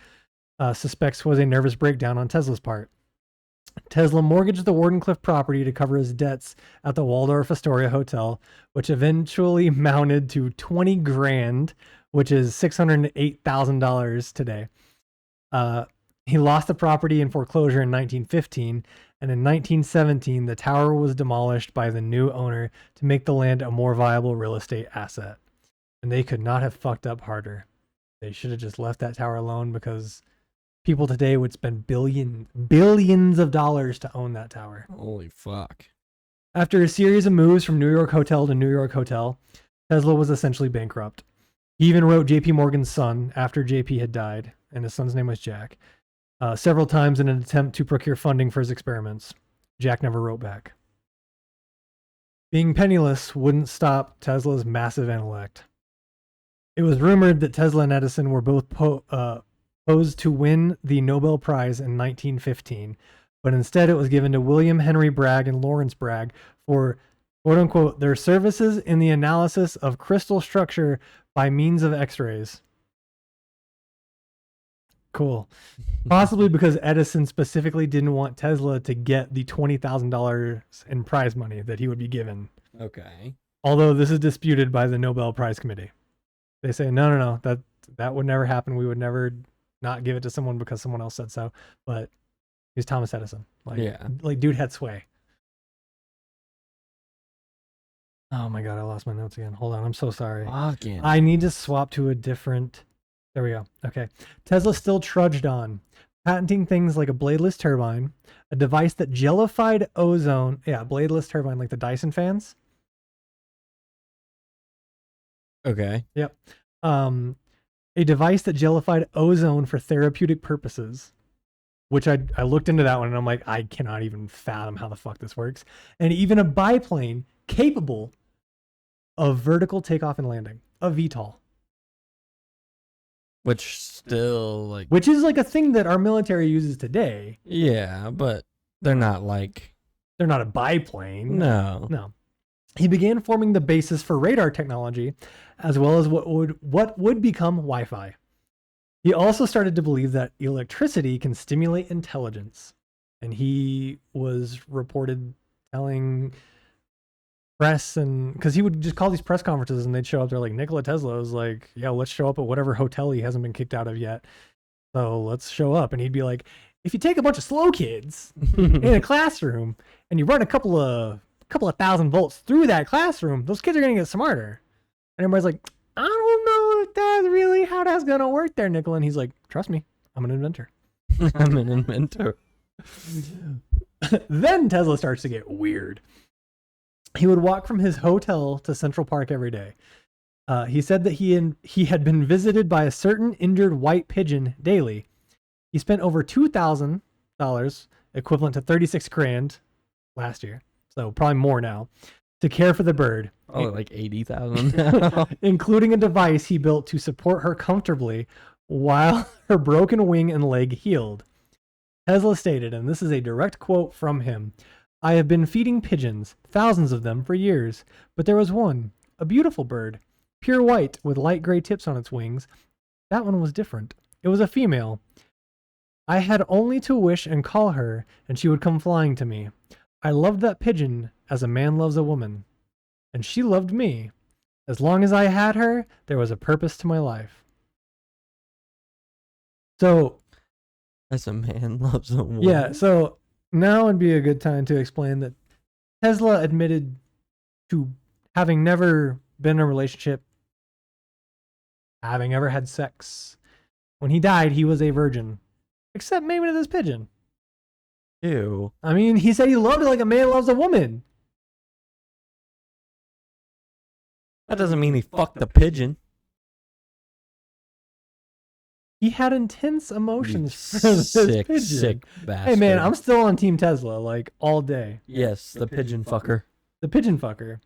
suspects was a nervous breakdown on Tesla's part. Tesla mortgaged the Wardenclyffe property to cover his debts at the Waldorf Astoria Hotel, which eventually mounted to $20,000, which is $608,000 today. He lost the property in foreclosure in 1915, and in 1917, the tower was demolished by the new owner to make the land a more viable real estate asset. And they could not have fucked up harder. They should have just left that tower alone, because people today would spend billions of dollars to own that tower. Holy fuck. After a series of moves from New York hotel to New York hotel, Tesla was essentially bankrupt. He even wrote JP Morgan's son after JP had died, and his son's name was Jack, several times in an attempt to procure funding for his experiments. Jack never wrote back. Being penniless wouldn't stop Tesla's massive intellect. It was rumored that Tesla and Edison were both posed to win the Nobel Prize in 1915, but instead it was given to William Henry Bragg and Lawrence Bragg for quote unquote their services in the analysis of crystal structure by means of X-rays. Cool. Possibly because Edison specifically didn't want Tesla to get the $20,000 in prize money that he would be given. Okay. Although this is disputed by the Nobel Prize Committee. They say, no, that would never happen. We would never not give it to someone because someone else said so. But he's Thomas Edison. Like dude had sway. Oh my God, I lost my notes again. Hold on, I'm so sorry. Fucking. I need to swap to a different. There we go. Okay. Tesla still trudged on, patenting things like a bladeless turbine, a device that jellified ozone. Yeah, bladeless turbine, like the Dyson fans. Okay. Yep. A device that jellified ozone for therapeutic purposes, which I looked into that one and I'm like, I cannot even fathom how the fuck this works. And even a biplane capable of vertical takeoff and landing, a VTOL. Which still like. Which is like a thing that our military uses today. Yeah, but they're not like. They're not a biplane. No. He began forming the basis for radar technology, as well as what would become Wi-Fi. He also started to believe that electricity can stimulate intelligence, and he was reported telling press, and because he would just call these press conferences and they'd show up there like Nikola Tesla was like, yeah, let's show up at whatever hotel he hasn't been kicked out of yet, so let's show up. And he'd be like, if you take a bunch of slow kids in a classroom and you run a couple of 1,000 volts through that classroom, those kids are gonna get smarter. And everybody's like, I don't know if that's really how that's gonna work there, Nikola. And he's like, trust me, I'm an inventor. I'm an inventor. Then Tesla starts to get weird. He would walk from his hotel to Central Park every day. He said that he had been visited by a certain injured white pigeon daily. He spent over $2,000, equivalent to 36 grand last year, so probably more now, to care for the bird. Oh, like 80,000. Including a device he built to support her comfortably while her broken wing and leg healed. Tesla stated, and this is a direct quote from him, I have been feeding pigeons, thousands of them, for years, but there was one, a beautiful bird, pure white with light gray tips on its wings. That one was different. It was a female. I had only to wish and call her, and she would come flying to me. I loved that pigeon as a man loves a woman, and she loved me. As long as I had her, there was a purpose to my life. So, as a man loves a woman. Yeah, so now would be a good time to explain that Tesla admitted to having never been in a relationship, having ever had sex. When he died, he was a virgin, except maybe to this pigeon. Ew. I mean, he said he loved it like a man loves a woman. That doesn't mean he fucked the pigeon. He had intense emotions for this Sick, pigeon. sick bastard. Hey man, I'm still on Team Tesla, like all day. Yes, the pigeon fucker. The pigeon fucker.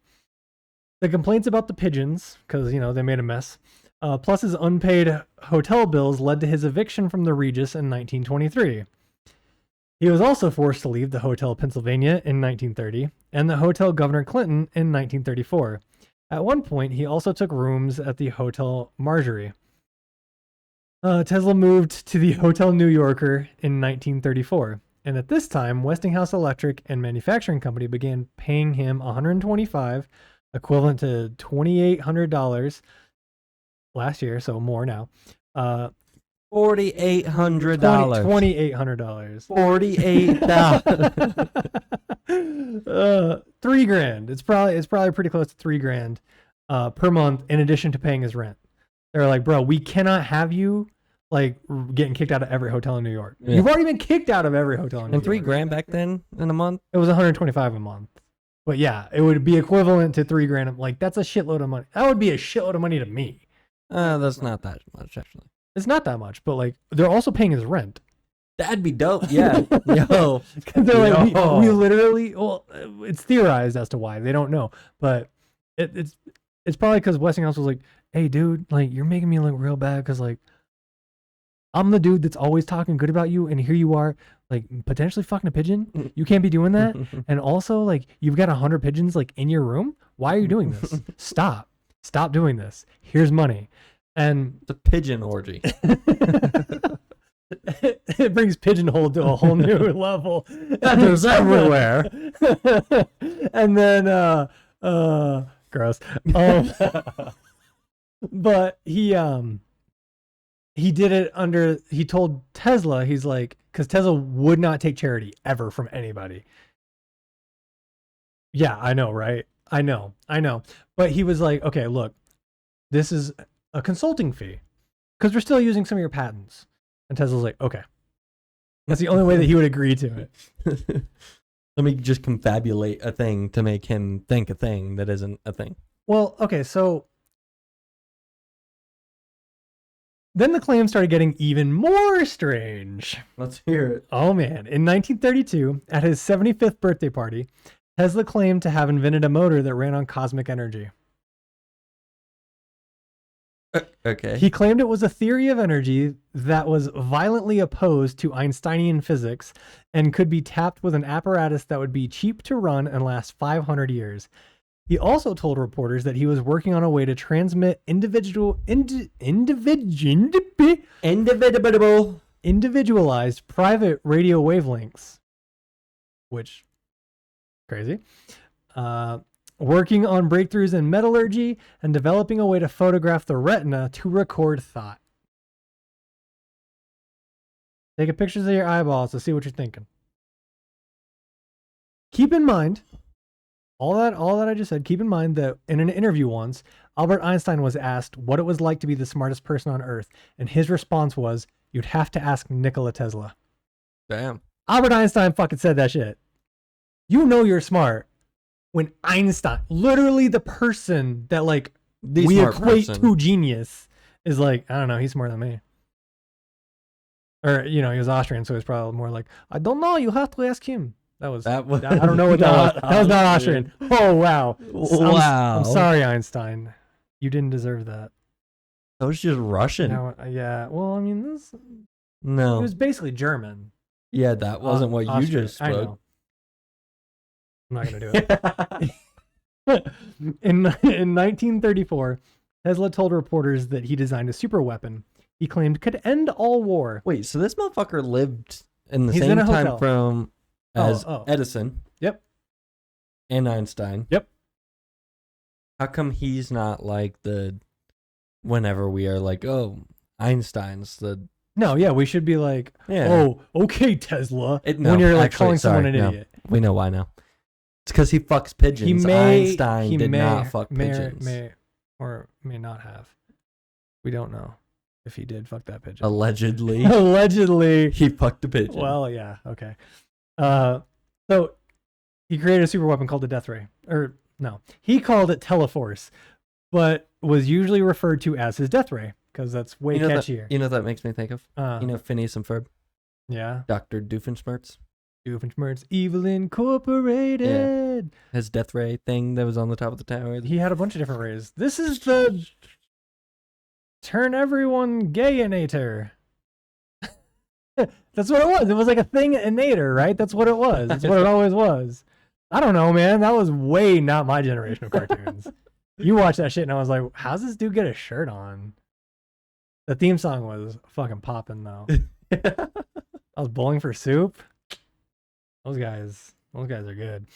The complaints about the pigeons, because, you know, they made a mess, plus his unpaid hotel bills led to his eviction from the Regis in 1923. He was also forced to leave the Hotel Pennsylvania in 1930 and the Hotel Governor Clinton in 1934. At one point, he also took rooms at the Hotel Marjorie. Tesla moved to the Hotel New Yorker in 1934, and at this time, Westinghouse Electric and Manufacturing Company began paying him $125, equivalent to $2,800 last year, so more now. $4,800. $2,800. $48,000. $3,000. It's probably pretty close to $3,000 per month, in addition to paying his rent. They're like, bro, we cannot have you like getting kicked out of every hotel in New York. Yeah. You've already been kicked out of every hotel in New York. And $3,000 back then in a month? It was $125 a month. But yeah, it would be equivalent to $3,000. Like, that's a shitload of money. That would be a shitload of money to me. That's not that much, actually. It's not that much, but like they're also paying his rent. That'd be dope. Yeah. Yo. They're like, we literally, well, it's theorized as to why. They don't know. But it's It's probably because Westinghouse was like, hey, dude, like, you're making me look real bad because, like, I'm the dude that's always talking good about you, and here you are, like, potentially fucking a pigeon. You can't be doing that. And also, like, you've got 100 pigeons, like, in your room. Why are you doing this? Stop doing this. Here's money. And It's a pigeon orgy. it brings Pigeonhole to a whole new level. There's everywhere. And then gross. But he did it under, he told Tesla, he's like, because Tesla would not take charity ever from anybody. Yeah, I know, right? I know. But he was like, okay, look, this is a consulting fee because we're still using some of your patents. And Tesla's like, okay. That's the only way that he would agree to it. Let me just confabulate a thing to make him think a thing that isn't a thing. Well, okay, so then the claims started getting even more strange. Let's hear it. Oh man, in 1932, at his 75th birthday party, Tesla claimed to have invented a motor that ran on cosmic energy. Okay. He claimed it was a theory of energy that was violently opposed to Einsteinian physics and could be tapped with an apparatus that would be cheap to run and last 500 years. He also told reporters that he was working on a way to transmit individualized private radio wavelengths, which crazy. Working on breakthroughs in metallurgy and developing a way to photograph the retina to record thought. Take pictures of your eyeballs to see what you're thinking. Keep in mind, all that I just said, keep in mind that in an interview once, Albert Einstein was asked what it was like to be the smartest person on Earth, and his response was, you'd have to ask Nikola Tesla. Damn. Albert Einstein fucking said that shit. You know you're smart when Einstein, literally the person that like we equate to genius, is like, I don't know, he's smarter than me. Or, you know, he was Austrian, so he's probably more like, I don't know, you have to ask him. I don't know what that was. That was not Austrian. Oh, wow. Wow. I'm sorry, Einstein. You didn't deserve that. That was just Russian. No, yeah, well, I mean, it No. was basically German. Yeah, that wasn't what you just spoke. I know. I'm not going to do it. In 1934, Tesla told reporters that he designed a super weapon he claimed could end all war. Wait, so this motherfucker lived in the He's same in a time hotel. frame as Oh. Edison. Yep. And Einstein. Yep. How come he's not like whenever we are like, oh, Einstein's the... No, yeah, we should be like, Yeah. oh, okay, Tesla. No, when you're like actually, calling someone sorry, an no. idiot. We know why now. It's because he fucks pigeons. Einstein did not fuck pigeons. May or may not have. We don't know if he did fuck that pigeon. Allegedly. Allegedly. He fucked a pigeon. Well, yeah, okay. So he created a super weapon called the Death Ray. Or, no. He called it Teleforce, but was usually referred to as his Death Ray, because that's way catchier. You know what that makes me think of? Phineas and Ferb? Yeah. Dr. Doofenshmirtz? Doofenshmirtz, Evil Incorporated. Yeah. His Death Ray thing that was on the top of the tower. He had a bunch of different rays. This is the turn everyone gay-inator. That's what it was. It was like a thing-inator, right? That's what it was. That's what it always was. I don't know, man. That was way not my generation of cartoons. You watched that shit and I was like, how's this dude get a shirt on? The theme song was fucking popping though. I was bowling for soup. Those guys are good.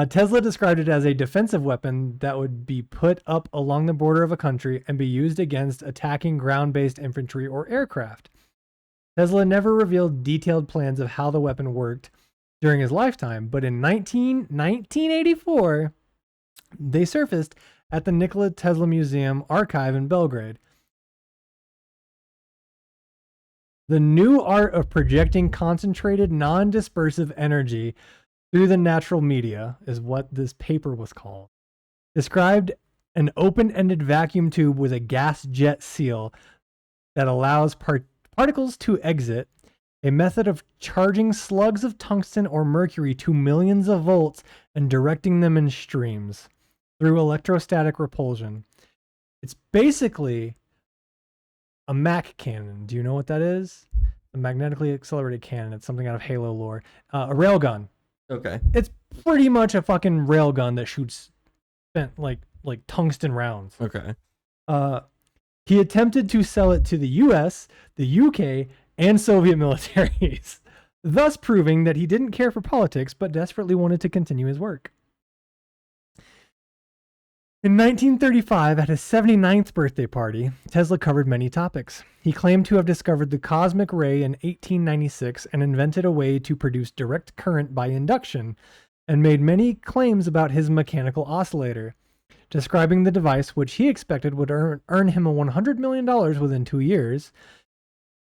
Tesla described it as a defensive weapon that would be put up along the border of a country and be used against attacking ground-based infantry or aircraft. Tesla never revealed detailed plans of how the weapon worked during his lifetime, but in 1984, they surfaced at the Nikola Tesla Museum archive in Belgrade. The new art of projecting concentrated, non-dispersive energy through the natural media is what this paper was called. Described an open-ended vacuum tube with a gas jet seal that allows particles to exit, a method of charging slugs of tungsten or mercury to millions of volts and directing them in streams. through electrostatic repulsion. It's basically a Mac cannon. Do you know what that is? A magnetically accelerated cannon. It's something out of Halo lore. A railgun. Okay. It's pretty much a fucking railgun that shoots like tungsten rounds. Okay. He attempted to sell it to the US, the UK, and Soviet militaries, thus proving that he didn't care for politics but desperately wanted to continue his work. In 1935, at his 79th birthday party, Tesla covered many topics. He claimed to have discovered the cosmic ray in 1896 and invented a way to produce direct current by induction, and made many claims about his mechanical oscillator, describing the device which he expected would earn him $100 million within 2 years.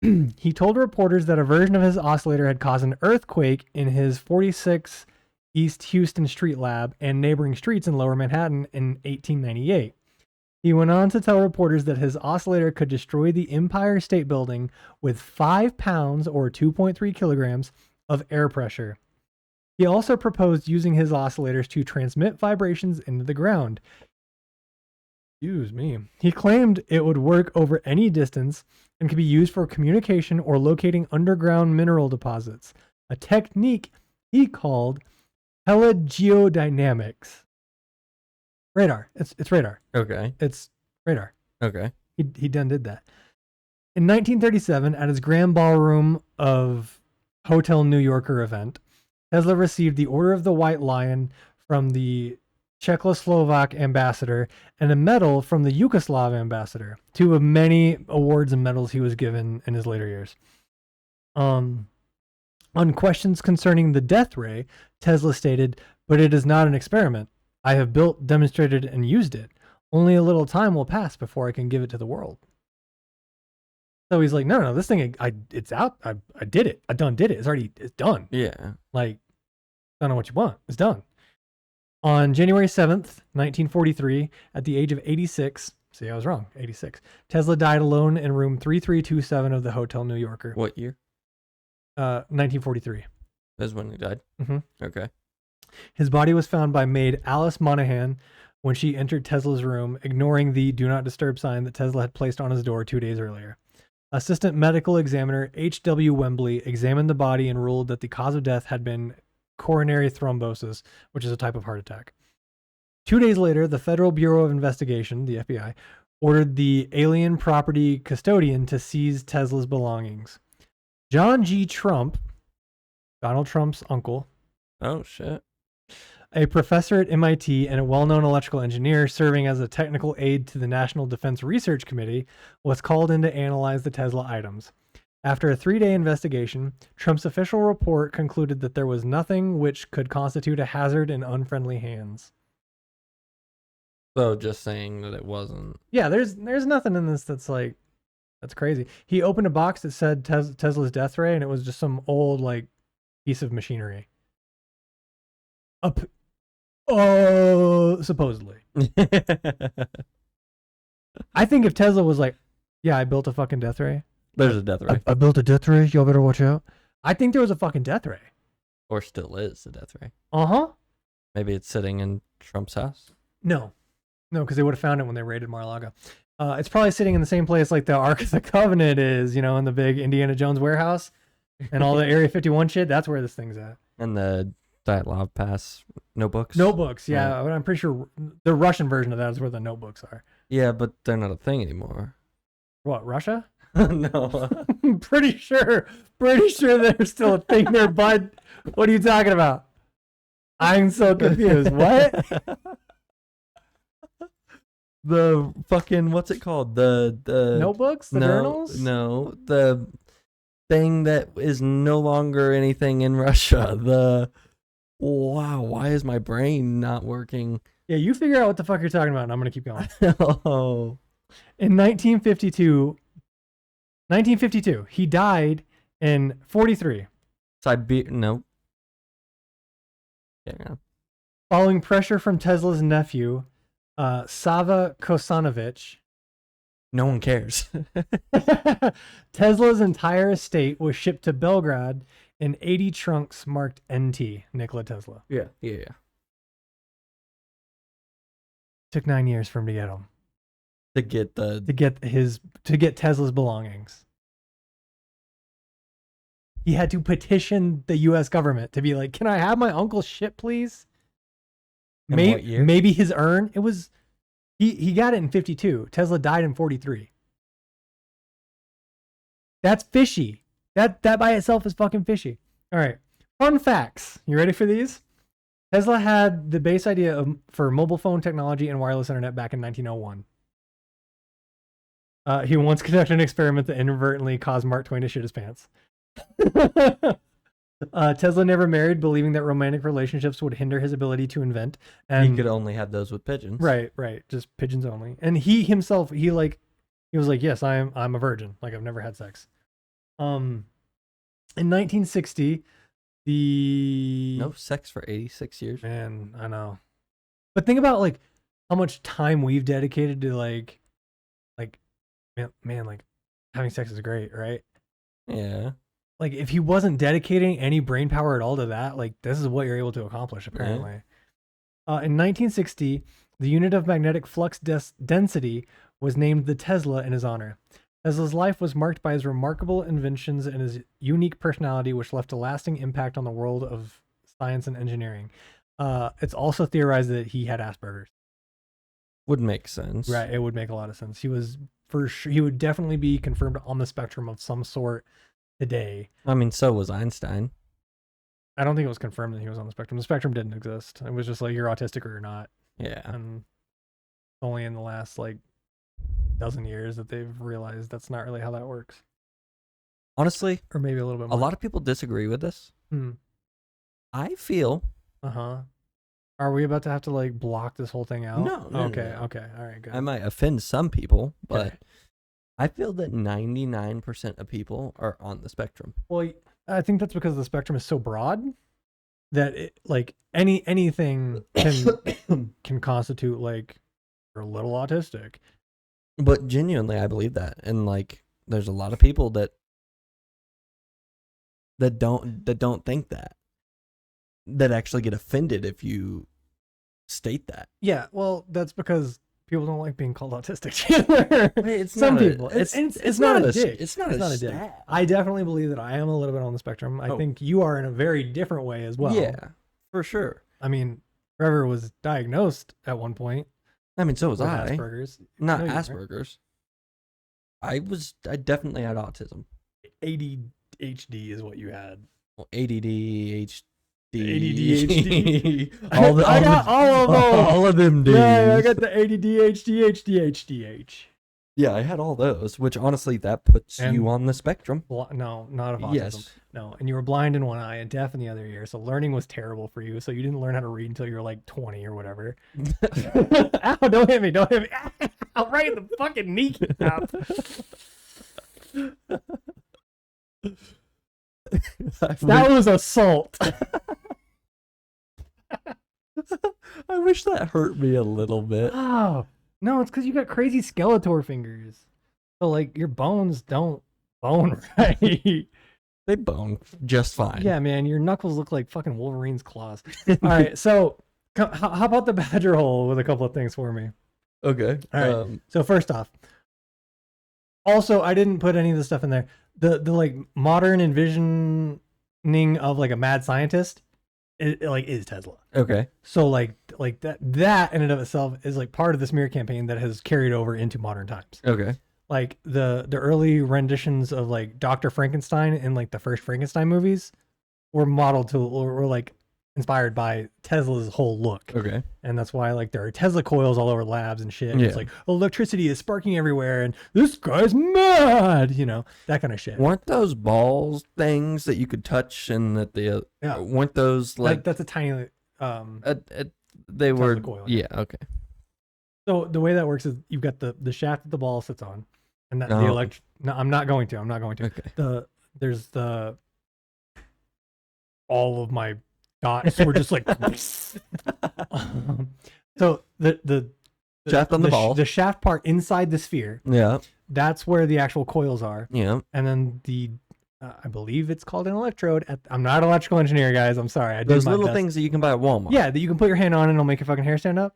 He told reporters that a version of his oscillator had caused an earthquake in his 46 East Houston Street lab and neighboring streets in Lower Manhattan in 1898. He went on to tell reporters that his oscillator could destroy the Empire State Building with 5 pounds or 2.3 kilograms of air pressure. He also proposed using his oscillators to transmit vibrations into the ground. Excuse me. He claimed it would work over any distance and could be used for communication or locating underground mineral deposits, a technique he called telegeodynamics. Radar. It's radar. Okay. It's radar. Okay. He done did that. In 1937, at his grand ballroom of Hotel New Yorker event, Tesla received the Order of the White Lion from the Czechoslovak ambassador and a medal from the Yugoslav ambassador, 2 of many awards and medals he was given in his later years. On questions concerning the death ray, Tesla stated, "But it is not an experiment. I have built, demonstrated, and used it. Only a little time will pass before I can give it to the world." So he's like, no, this thing, it's out. I did it. I done did it. It's done. Yeah. Like, don't know what you want. It's done. On January 7th, 1943, at the age of 86, see, I was wrong, 86, Tesla died alone in room 3327 of the Hotel New Yorker. What year? 1943. That's when he died. Mm-hmm. Okay. His body was found by maid Alice Monahan when she entered Tesla's room, ignoring the do not disturb sign that Tesla had placed on his door 2 days earlier. Assistant medical examiner H.W. Wembley examined the body and ruled that the cause of death had been coronary thrombosis, which is a type of heart attack. 2 days later, the Federal Bureau of Investigation, the FBI, ordered the alien property custodian to seize Tesla's belongings. John G. Trump, Donald Trump's uncle, Oh, shit. a professor at MIT and a well-known electrical engineer serving as a technical aide to the National Defense Research Committee, was called in to analyze the Tesla items. After a 3-day investigation, Trump's official report concluded that there was nothing which could constitute a hazard in unfriendly hands. So just saying that it wasn't. Yeah, there's nothing in this that's like, that's crazy. He opened a box that said Tesla's death ray, and it was just some old like piece of machinery. Supposedly. I think if Tesla was like, yeah, I built a fucking death ray. There's a death ray. I built a death ray. Y'all better watch out. I think there was a fucking death ray. Or still is a death ray. Uh-huh. Maybe it's sitting in Trump's house. No, because they would have found it when they raided Mar-a-Lago. It's probably sitting in the same place like the Ark of the Covenant is, in the big Indiana Jones warehouse and all the Area 51 shit. That's where this thing's at. And the Dyatlov Pass notebooks. Notebooks, yeah. I'm pretty sure the Russian version of that is where the notebooks are. Yeah, but they're not a thing anymore. What, Russia? No. I'm pretty sure they're still a thing there, bud. What are you talking about? I'm so confused. What? The fucking, what's it called? The notebooks? The journals? No, the thing that is no longer anything in Russia. Wow, why is my brain not working? Yeah, you figure out what the fuck you're talking about, and I'm going to keep going. Oh. In 1952, he died in 43. No. Yeah. Following pressure from Tesla's nephew, Sava Kosanovich. No one cares. Tesla's entire estate was shipped to Belgrade in 80 trunks marked NT, Nikola Tesla. Yeah. Took 9 years for him to get them. To get Tesla's belongings. He had to petition the U.S. government to be like, "Can I have my uncle's shit, please?" What year? Maybe his urn. It was he got it in 52. Tesla died in 43. That's fishy. That by itself is fucking fishy. All right. Fun facts. You ready for these? Tesla had the base idea for mobile phone technology and wireless internet back in 1901. He once conducted an experiment that inadvertently caused Mark Twain to shit his pants. Tesla never married, believing that romantic relationships would hinder his ability to invent. And he could only have those with pigeons. Right, just pigeons only. And he himself, he was like, "Yes, I'm a virgin. Like, I've never had sex." In 1960, no sex for 86 years. Man, I know. But think about like how much time we've dedicated to like man, like having sex is great, right? Yeah. Like if he wasn't dedicating any brain power at all to that, like this is what you're able to accomplish apparently. In 1960, the unit of magnetic flux density was named the Tesla in his honor. Tesla's life was marked by his remarkable inventions and his unique personality, which left a lasting impact on the world of science and engineering. It's also theorized that he had Asperger's. Would make sense. Right, it would make a lot of sense. He was for sure. He would definitely be confirmed on the spectrum of some sort today. I mean, so was Einstein. I don't think it was confirmed that he was on the spectrum. The spectrum didn't exist. It was just like you're autistic or you're not. Yeah. And only in the last like dozen years that they've realized that's not really how that works. Honestly, or maybe a little bit more. A lot of people disagree with this. I feel. Are we about to have to like block this whole thing out? No. Okay. All right, good. I might offend some people, but I feel that 99% of people are on the spectrum. Well, I think that's because the spectrum is so broad that it, like anything can constitute like you're a little autistic. But genuinely, I believe that, and like, there's a lot of people that don't think that actually get offended if you state that. Yeah, well, that's because people don't like being called autistic. It's some not people. It's not a dick. It's not a dick. I definitely believe that I am a little bit on the spectrum. I think you are in a very different way as well. Yeah, for sure. I mean, Trevor was diagnosed at one point. I mean, so was I. Asperger's. Not Asperger's. I definitely had autism. ADHD is what you had. Well, ADD, ADHD. I got all of them. All of them dudes. Yeah, I got the ADHD, HDH. Yeah, I had all those, which honestly, that puts you on the spectrum. No, not of autism. Yes. No, and you were blind in one eye and deaf in the other ear, so learning was terrible for you. So you didn't learn how to read until you were like 20 or whatever. Ow, don't hit me. Ow, right in the fucking kneecap. That was assault. I wish that hurt me a little bit. Oh, no, it's because you got crazy Skeletor fingers. So, like, your bones don't bone right. They bone just fine. Yeah, man, your knuckles look like fucking Wolverine's claws. All right, so how about the badger hole with a couple of things for me? Okay. All right. So first off, also I didn't put any of the stuff in there. The like modern envisioning of like a mad scientist, is Tesla. Okay. So like that in and of itself is like part of the smear campaign that has carried over into modern times. Okay. Like the early renditions of like Dr. Frankenstein in like the first Frankenstein movies were modeled to or like inspired by Tesla's whole look. Okay. And that's why like there are Tesla coils all over labs and shit. And it's like electricity is sparking everywhere and this guy's mad, that kind of shit. Weren't those balls things that you could touch and that weren't those like that's a tiny they Tesla were coil. Yeah, okay. So the way that works is you've got the shaft that the ball sits on, and that No, I'm not going to. Okay. There's all of my dots were just like. So the shaft on the ball, the shaft part inside the sphere. Yeah. That's where the actual coils are. Yeah. And then I believe it's called an electrode. I'm not an electrical engineer, guys. I'm sorry. Those little things that you can buy at Walmart. Yeah, that you can put your hand on and it'll make your fucking hair stand up.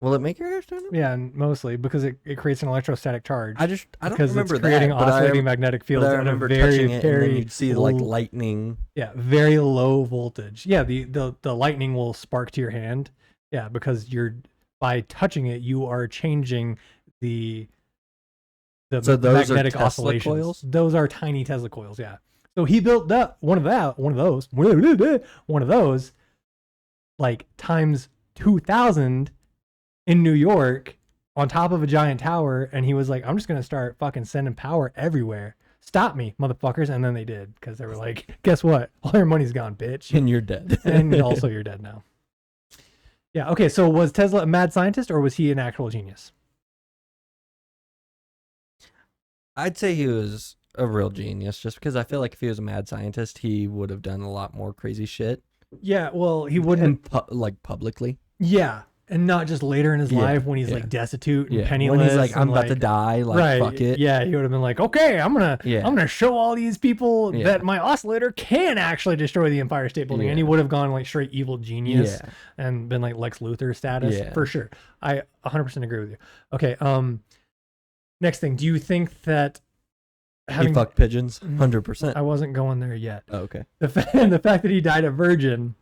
Will it make your hair stand up? Yeah, and mostly because it creates an electrostatic charge. I don't remember it's creating that, but oscillating magnetic fields I at a remember very, touching it, and then very you'd see like lightning. Yeah, very low voltage. Yeah, the lightning will spark to your hand. Yeah, because by touching it, you are changing the So those are magnetic Tesla oscillations. coils? Those are tiny Tesla coils. Yeah. So he built one of those, like times 2,000 in New York on top of a giant tower, and he was like, I'm just gonna start fucking sending power everywhere. Stop me, motherfuckers. And then they did, because they were like, guess what? All your money's gone, bitch. And you're dead. And also you're dead now. Yeah, okay, so was Tesla a mad scientist or was he an actual genius? I'd say he was a real genius, just because I feel like if he was a mad scientist, he would have done a lot more crazy shit. Yeah, well, he wouldn't. Like publicly. Yeah, and not just later in his life when he's like destitute and penniless. When he's like, I'm about to die, like, fuck it. Yeah, he would have been like, okay, I'm gonna show all these people that my oscillator can actually destroy the Empire State Building. And he would have gone like straight evil genius and been like Lex Luthor status for sure. I 100% agree with you. Okay, next thing, do you think that he fucked pigeons? 100%. I wasn't going there yet. Oh, okay. The fact that he died a virgin,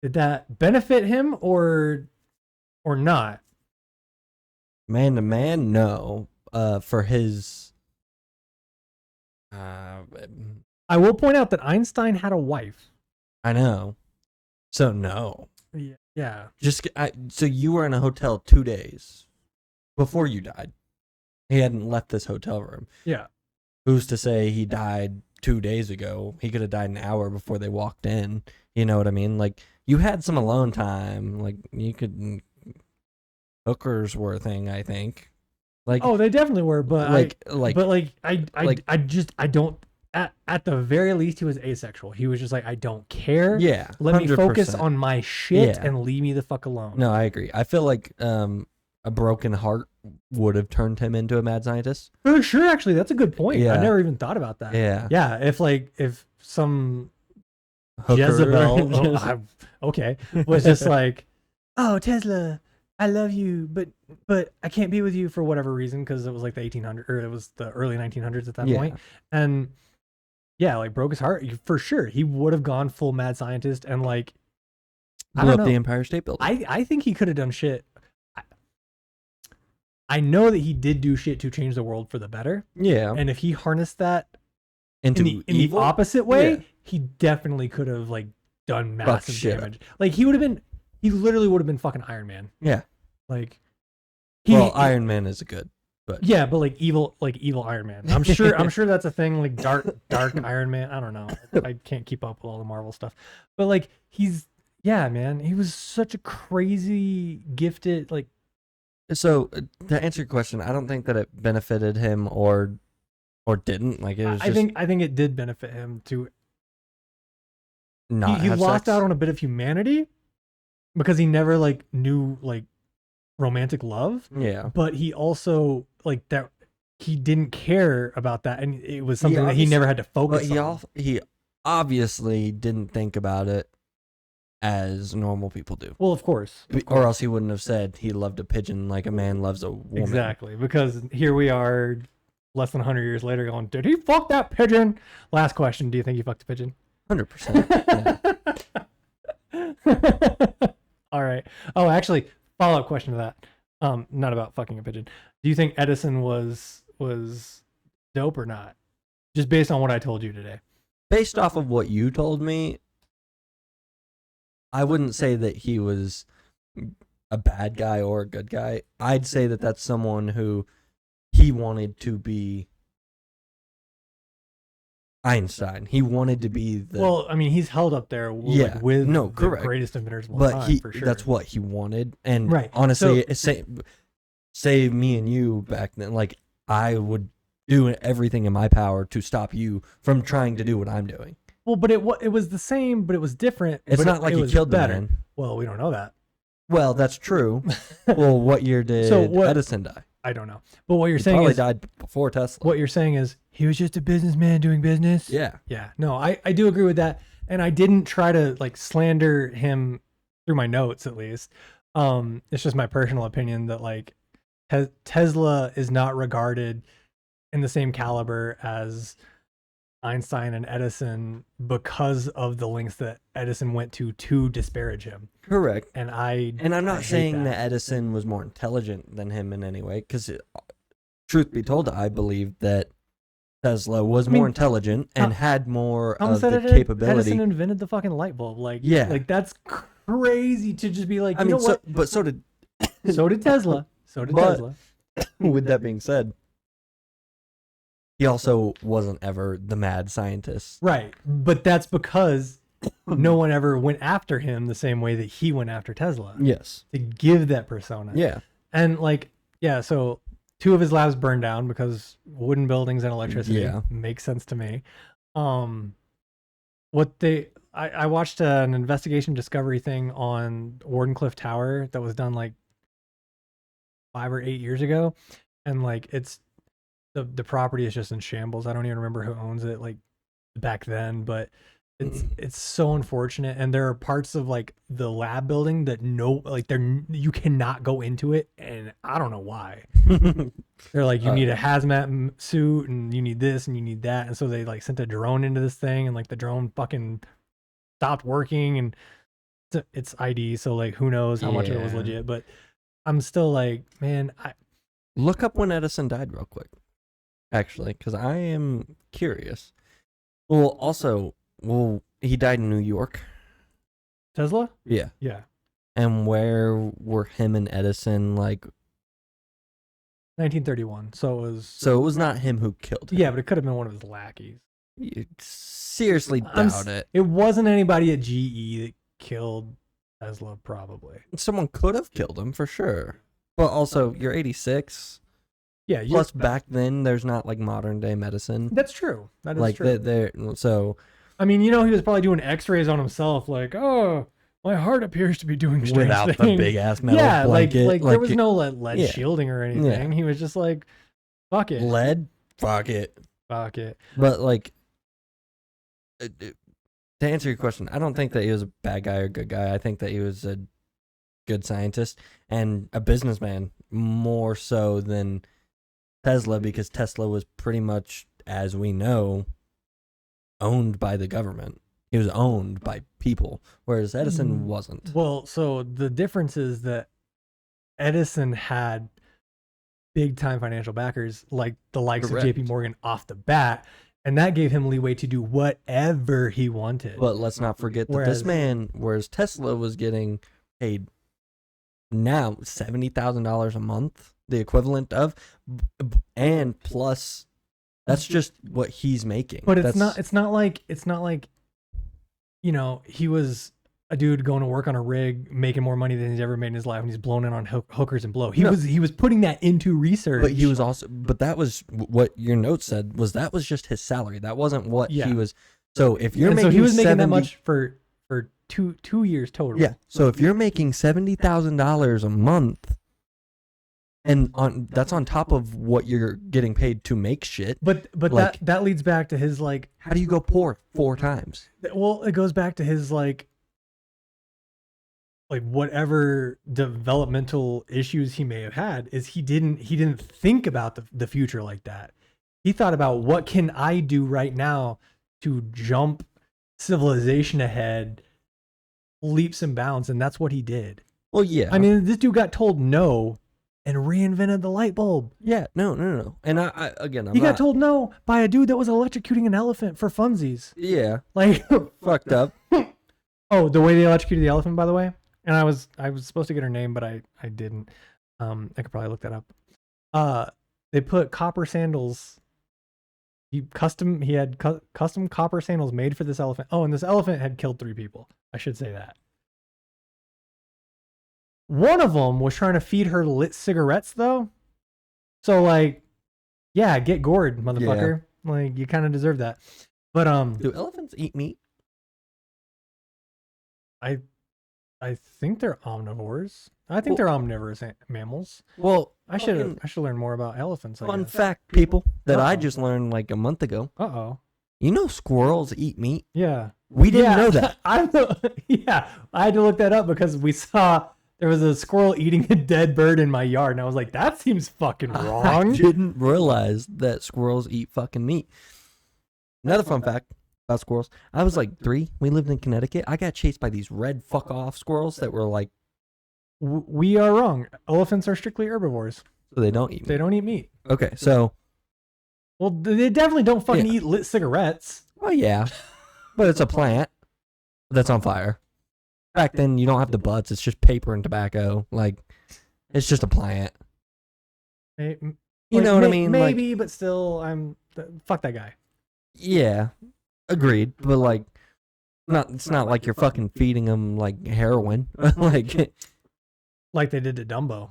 did that benefit him or not? Man to man, no. For his... I will point out that Einstein had a wife. I know. So no. Yeah. So you were in a hotel 2 days before you died. He hadn't left this hotel room. Yeah. Who's to say he died 2 days ago? He could have died an hour before they walked in. You know what I mean? Like, you had some alone time. Like, you could... Hookers were a thing, I think. Like, oh, they definitely were, but I don't. At the very least, he was asexual. He was just like, I don't care. Yeah, let 100%. Me focus on my shit Yeah. and leave me the fuck alone. No, I agree. I feel like a broken heart would have turned him into a mad scientist. For sure, actually, that's a good point. Yeah. I never even thought about that. Yeah. Yeah, if some Hooker. Jezebel, was just like, oh, Tesla, I love you, but I can't be with you for whatever reason, because it was like the 1800s, or it was the early 1900s at that point. And yeah, like broke his heart. For sure, he would have gone full mad scientist and like blew up the Empire State Building. I think he could have done shit. I know that he did do shit to change the world for the better. Yeah. And if he harnessed that in the opposite way, he definitely could have like done massive damage. Like he literally would have been fucking Iron Man. Yeah. Like Iron Man is good, but yeah, but like evil Iron Man. I'm sure that's a thing, like dark Iron Man. I don't know. I can't keep up with all the Marvel stuff. But like man, he was such a crazy gifted like. So to answer your question, I don't think that it benefited him or didn't. Like it was I think it did benefit him to not he lost out on a bit of humanity because he never like knew like romantic love. Yeah. But he also like that he didn't care about that, and it was something that he never had to focus on. He obviously didn't think about it as normal people do. Well, of course. Or else he wouldn't have said he loved a pigeon like a man loves a woman. Exactly. Because here we are less than 100 years later going, did he fuck that pigeon? Last question. Do you think he fucked a pigeon? 100%. All right. Oh, actually, follow-up question to that. Not about fucking a pigeon. Do you think Edison was dope or not? Just based on what I told you today. Based off of what you told me, I wouldn't say that he was a bad guy or a good guy. I'd say that that's someone who he wanted to be Einstein. He wanted to be the... With he's held up there with the greatest inventors of all time, for sure. That's what he wanted. And honestly, say me and you back then, like, I would do everything in my power to stop you from trying to do what I'm doing. Well, but it was the same, but it was different. It's not like he killed the man. Well, we don't know that. Well, that's true. Well, what year did Edison die? I don't know. But what you're saying probably is... died before Tesla. What you're saying is he was just a businessman doing business? Yeah. Yeah. No, I do agree with that. And I didn't try to like slander him through my notes, at least. It's just my personal opinion that like Tesla is not regarded in the same caliber as Einstein and Edison because of the lengths that Edison went to disparage him. Correct. And I'm I not hate saying that Edison was more intelligent than him in any way, because truth be told, I believe that Tesla was more intelligent and had more of the capability. Edison invented the fucking light bulb. Like, yeah, like that's crazy to just be like, I mean, but so did so did Tesla. So did Tesla. With that being said, he also wasn't ever the mad scientist. Right. But that's because no one ever went after him the same way that he went after Tesla. Yes. To give that persona. Yeah. And like, yeah, so 2 of his labs burned down because wooden buildings and electricity makes sense to me. I watched an investigation discovery thing on Wardenclyffe Tower that was done like 5 or 8 years ago. And like, it's, the property is just in shambles. I don't even remember who owns it like back then, but it's so unfortunate. And there are parts of like the lab building that you cannot go into it, and I don't know why. They're like, you need a hazmat suit and you need this and you need that, and so they like sent a drone into this thing, and like the drone fucking stopped working, and it's ID, so like who knows how much of it was legit. But I'm still like, man, look up when Edison died real quick. Actually, because I am curious. Well, also, he died in New York. Tesla? Yeah. Yeah. And where were him and Edison, like? 1931. So it was not him who killed him. Yeah, but it could have been one of his lackeys. You seriously doubt it. It wasn't anybody at GE that killed Tesla, probably. Someone could have killed him, for sure. But also, you're 86. Yeah. Plus, back then, there's not like modern day medicine. That's true. That is like, true. So, I mean, he was probably doing X-rays on himself, like, oh, my heart appears to be doing strange without things. the big ass metal blanket. Like there was no lead shielding or anything. He was just like, fuck it. Lead, fuck it. But like, to answer your question, I don't think that he was a bad guy or good guy. I think that he was a good scientist and a businessman, more so than Tesla, because Tesla was pretty much, as we know, owned by the government. He was owned by people, whereas Edison wasn't. Well, so the difference is that Edison had big time financial backers, like the likes of JP Morgan off the bat, and that gave him leeway to do whatever he wanted. But let's not forget that whereas Tesla was getting paid now $70,000 a month, the equivalent of, and plus that's just what he's making. But it's not like he was a dude going to work on a rig, making more money than he's ever made in his life, and he's blown in on hookers and blow. He was putting that into research. But he was also, that was what your note said, that was just his salary. That wasn't what he was. So if you're making, so he was making that much for 2 years total. Yeah. So if you're making $70,000 a month, and that's on top of what you're getting paid to make shit. But like, that leads back to his like, how do you go poor 4 times? Well, it goes back to his like whatever developmental issues he may have had, is he didn't think about the future like that. He thought about, what can I do right now to jump civilization ahead leaps and bounds, and that's what he did. Well, yeah. I mean, this dude got told no and reinvented the light bulb. Yeah, no. And I he got told no by a dude that was electrocuting an elephant for funsies. Yeah. Like, fucked up. Oh, the way they electrocuted the elephant, by the way. And I was supposed to get her name, but I didn't. I could probably look that up. They put copper sandals. He had custom copper sandals made for this elephant. Oh, and this elephant had killed 3 people. I should say that. One of them was trying to feed her lit cigarettes, though. So, like, yeah, get gored, motherfucker. Yeah. Like, you kind of deserve that. But do elephants eat meat? I think they're omnivores. I think they're omnivorous mammals. Well, I should learn more about elephants. Fun fact, people, that I just learned like a month ago. You know squirrels eat meat? Yeah. We didn't know that. I had to look that up because we saw There was a squirrel eating a dead bird in my yard, and I was like, that seems fucking I wrong. didn't realize that squirrels eat fucking meat. Another fun fact about squirrels. I was like 3. We lived in Connecticut. I got chased by these red fuck off squirrels that were like, We are wrong. Elephants are strictly herbivores. so they don't eat They meat. don't eat meat. Okay, so, Well, they definitely don't fucking Yeah. eat lit cigarettes. oh yeah, but it's a plant that's on fire. Back then, you don't have the butts. It's just paper and tobacco. Like, it's just a plant. You know what I mean? Like- Maybe, but still, fuck that guy. Yeah, agreed. But like, it's not like you're fucking feeding them like heroin. Like, Like they did to Dumbo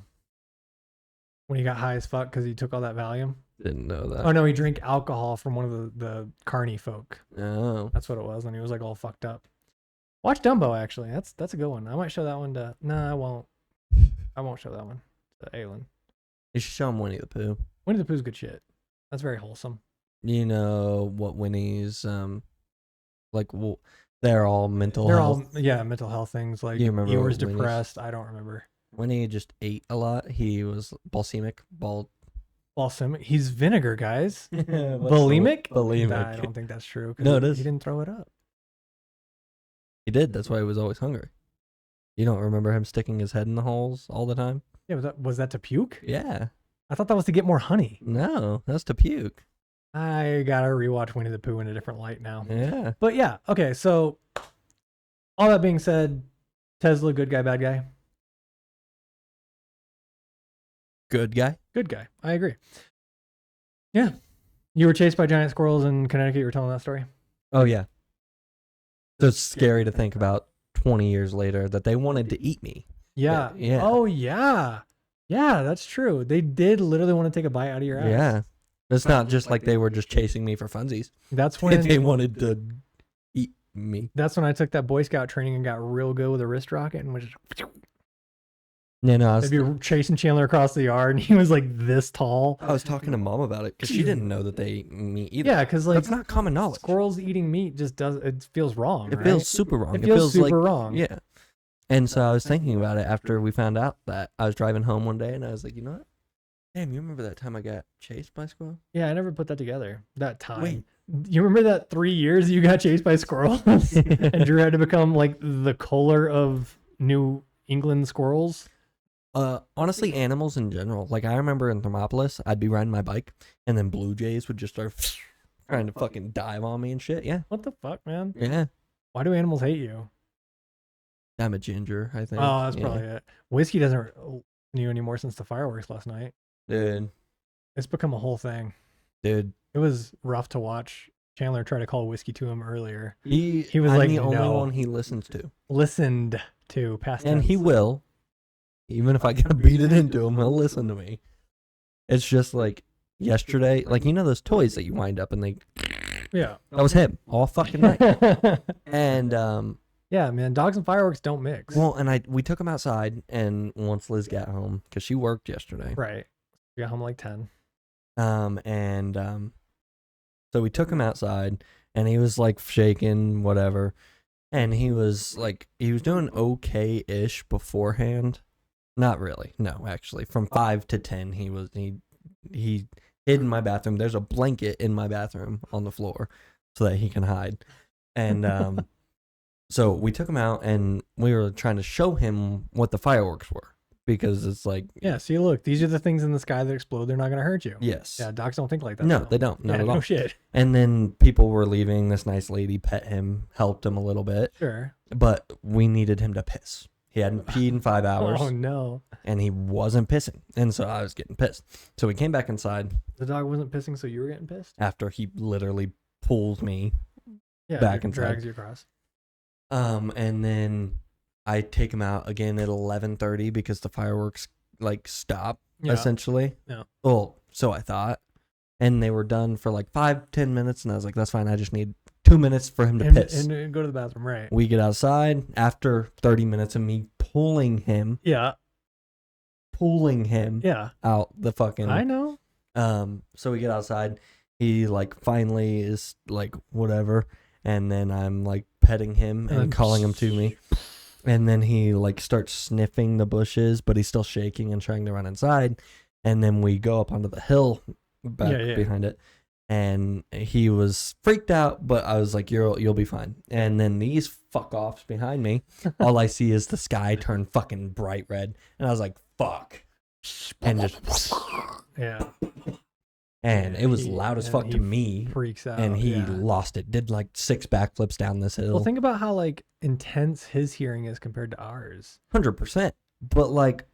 when he got high as fuck because he took all that Valium. didn't know that. Oh no, he drank alcohol from one of the carny folk. Oh, That's what it was, and he was like all fucked up. Watch Dumbo, actually. That's a good one. I might show that one to. No, I won't. I won't show that one to Aylin. you should show him Winnie the Pooh. Winnie the Pooh's good shit. That's very wholesome. You know what Winnie's like? Well, they're all mental They're health. all mental health things. Like You remember Eeyore's Winnie's? depressed. I don't remember. Winnie just ate a lot. He was balsamic. Balsamic. He's vinegar, guys. Bulimic. Bulimic? Bulimic. Nah, I don't think that's true. 'Cause No, it is. He didn't throw it up. He did. That's why he was always hungry. You don't remember him sticking his head in the holes all the time? Yeah, was that to puke? Yeah. I thought that was to get more honey. No, that's to puke. I gotta rewatch Winnie the Pooh in a different light now. Yeah. But yeah, okay, so all that being said, Tesla, good guy, bad guy? Good guy. Good guy. I agree. Yeah. You were chased by giant squirrels in Connecticut. You were telling that story? Oh, yeah. So it's scary to think about 20 years later that they wanted to eat me. Yeah. Yeah. Oh, yeah. Yeah, that's true. They did literally want to take a bite out of your ass. Yeah. It's not just like they were just chasing me for funsies. That's when They wanted to eat me. that's when I took that Boy Scout training and got real good with a wrist rocket and was just Yeah, no, they'd be chasing Chandler across the yard and he was like this tall. I was talking to Mom about it because she didn't know that they ate meat either. Yeah, because like That's not common knowledge. squirrels eating meat just it feels wrong. It right? feels super wrong. It feels super like, wrong. Yeah. And so I was thinking about it after we found out that I was driving home one day and I was like, you know what? Damn, you remember that time I got chased by a squirrel? Yeah, I never put that together. That time. Wait. You remember that 3 years you got chased by squirrels and Drew had to become like the Kohler of New England squirrels? Honestly, animals in general. Like I remember in Thermopolis, I'd be riding my bike and then blue jays would just start trying to fucking dive on me and shit. Yeah. What the fuck, man? Yeah. Why do animals hate you? I'm a ginger, I think. Oh, that's Yeah. probably it. Whiskey doesn't you anymore since the fireworks last night. Dude. It's become a whole thing. Dude. It was rough to watch. Chandler tried to call whiskey to him earlier. He was I'm like, the only no. one he listens to. Listened to past And tense. he will. Even if I gotta beat it into him, he'll listen to me. It's just like yesterday, like you know those toys that you wind up and they Yeah. that was him all fucking night. And yeah, man, dogs and fireworks don't mix. well, and we took him outside, and once Liz got home, because she worked yesterday, right. We got home like 10. so we took him outside, and he was like shaking, whatever, and he was doing okay-ish beforehand. Not really, no, actually. From 5 to 10, he hid in my bathroom. There's a blanket in my bathroom on the floor so that he can hide, and so we took him out, and we were trying to show him what the fireworks were. Because it's like, Yeah, see, look, these are the things in the sky that explode. They're not going to hurt you. yes. Yeah, dogs don't think like that. No, though. they don't. Not Yeah, at all. no shit. And then people were leaving. This nice lady pet him, helped him a little bit. Sure. But we needed him to piss. He hadn't peed in 5 hours, Oh, no. and he wasn't pissing. And so I was getting pissed. So we came back inside The dog wasn't pissing, so you were getting pissed? after he literally pulled me. Yeah, Back it inside. drags you across. And then I take him out again at 11:30 because the fireworks like stop Yeah. essentially. Yeah. Well, so I thought. And they were done for like 5-10 minutes, and I was like, that's fine. I just need 2 minutes for him to piss. And go to the bathroom, right? We get outside after 30 minutes of me pulling him Yeah. Yeah. out the fucking. I know. So we get outside. He like finally is like whatever, and then I'm like petting him and And calling him to me. And then he like starts sniffing the bushes, but he's still shaking and trying to run inside. And then we go up onto the hill back behind it. And he was freaked out, but I was like, you'll be fine. And then these fuck-offs behind me, all I see is the sky turn fucking bright red. And I was like, fuck. And just... Yeah. And it was loud as fuck to me. Freaks out. And he lost it. Did like 6 backflips down this hill. Well, think about how like intense his hearing is compared to ours. 100%. But like...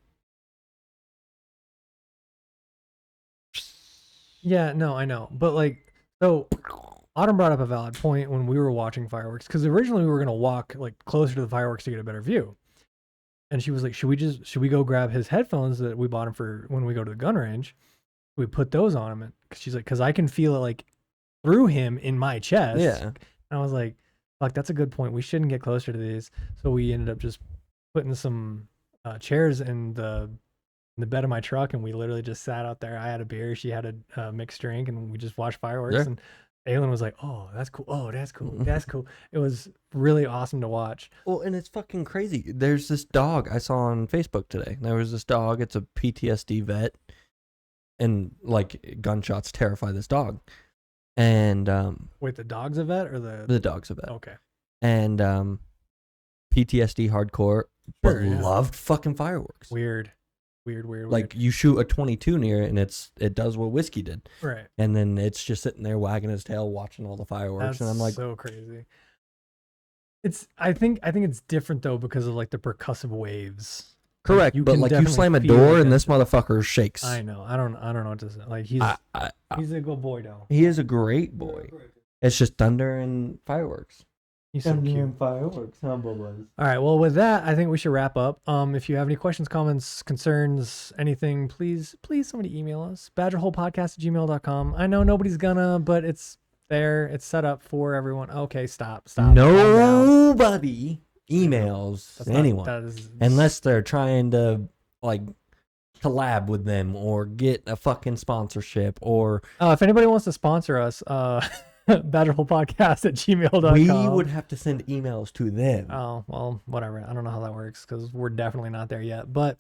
Yeah, no, I know. But like, so Autumn brought up a valid point when we were watching fireworks, because originally we were going to walk like closer to the fireworks to get a better view. And she was like, should we go grab his headphones that we bought him for when we go to the gun range? We put those on him. And she's like, because I can feel it like through him in my chest. Yeah. And I was like, fuck, that's a good point. We shouldn't get closer to these. So we ended up just putting some chairs in the bed of my truck, and we literally just sat out there. I had a beer, she had a mixed drink, and we just watched fireworks. Yeah. And Aylin was like, oh, that's cool. Oh, that's cool. That's cool. It was really awesome to watch. Well, and it's fucking crazy. There's this dog I saw on Facebook today. There was this dog. It's a PTSD vet, and like gunshots terrify this dog. And wait, the dog's a vet or the dog's a vet? Okay. And PTSD hardcore, but loved fucking fireworks. Weird. Like you shoot a 22 near it, and it does what whiskey did. Right. And then it's just sitting there wagging his tail, watching all the fireworks. And I'm like, so crazy. I think it's different though because of like the percussive waves. Correct, but like you slam a door and this motherfucker shakes. I know. I don't know what to say. Like he's a good boy though. He is a great boy. It's just thunder and fireworks. He's so cute. And fireworks, huh, boys? All right. Well, with that, I think we should wrap up. If you have any questions, comments, concerns, anything, please somebody email us. badgerholepodcast@gmail.com. I know nobody's gonna, but it's there. It's set up for everyone. Okay, stop. Nobody emails anyone unless they're trying to like collab with them or get a fucking sponsorship or if anybody wants to sponsor us, badgerholepodcast@gmail.com. We would have to send emails to them. Oh, well, whatever. I don't know how that works because we're definitely not there yet. But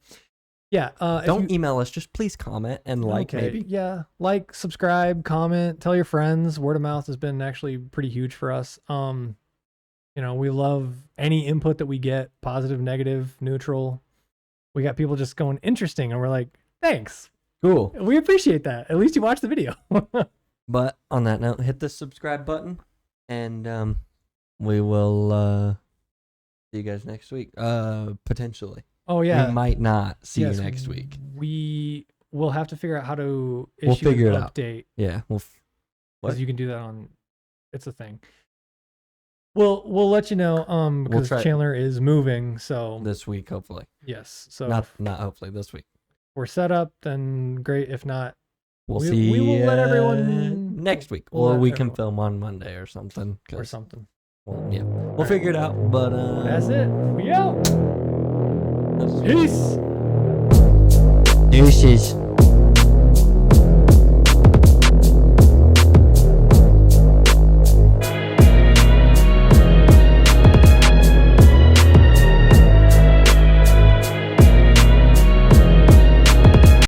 yeah. Don't email us. Just please comment and like maybe. Yeah. Like, subscribe, comment, tell your friends. Word of mouth has been actually pretty huge for us. We love any input that we get, positive, negative, neutral. We got people just going interesting and we're like, thanks. Cool. We appreciate that. At least you watched the video. But on that note, hit the subscribe button, and we will see you guys next week. Potentially. Oh yeah. We might not see you next week. We will have to figure out how to issue figure an it update. Out. Yeah. Because you can do that on. It's a thing. We'll let you know. Because Chandler is moving, so this week hopefully. Yes. So not hopefully this week. We're set up, then great. If not. We will let everyone next week, or we can film on Monday or something. Or something. Well, yeah, we'll figure it out. But that's it. We out. Peace. Deuces.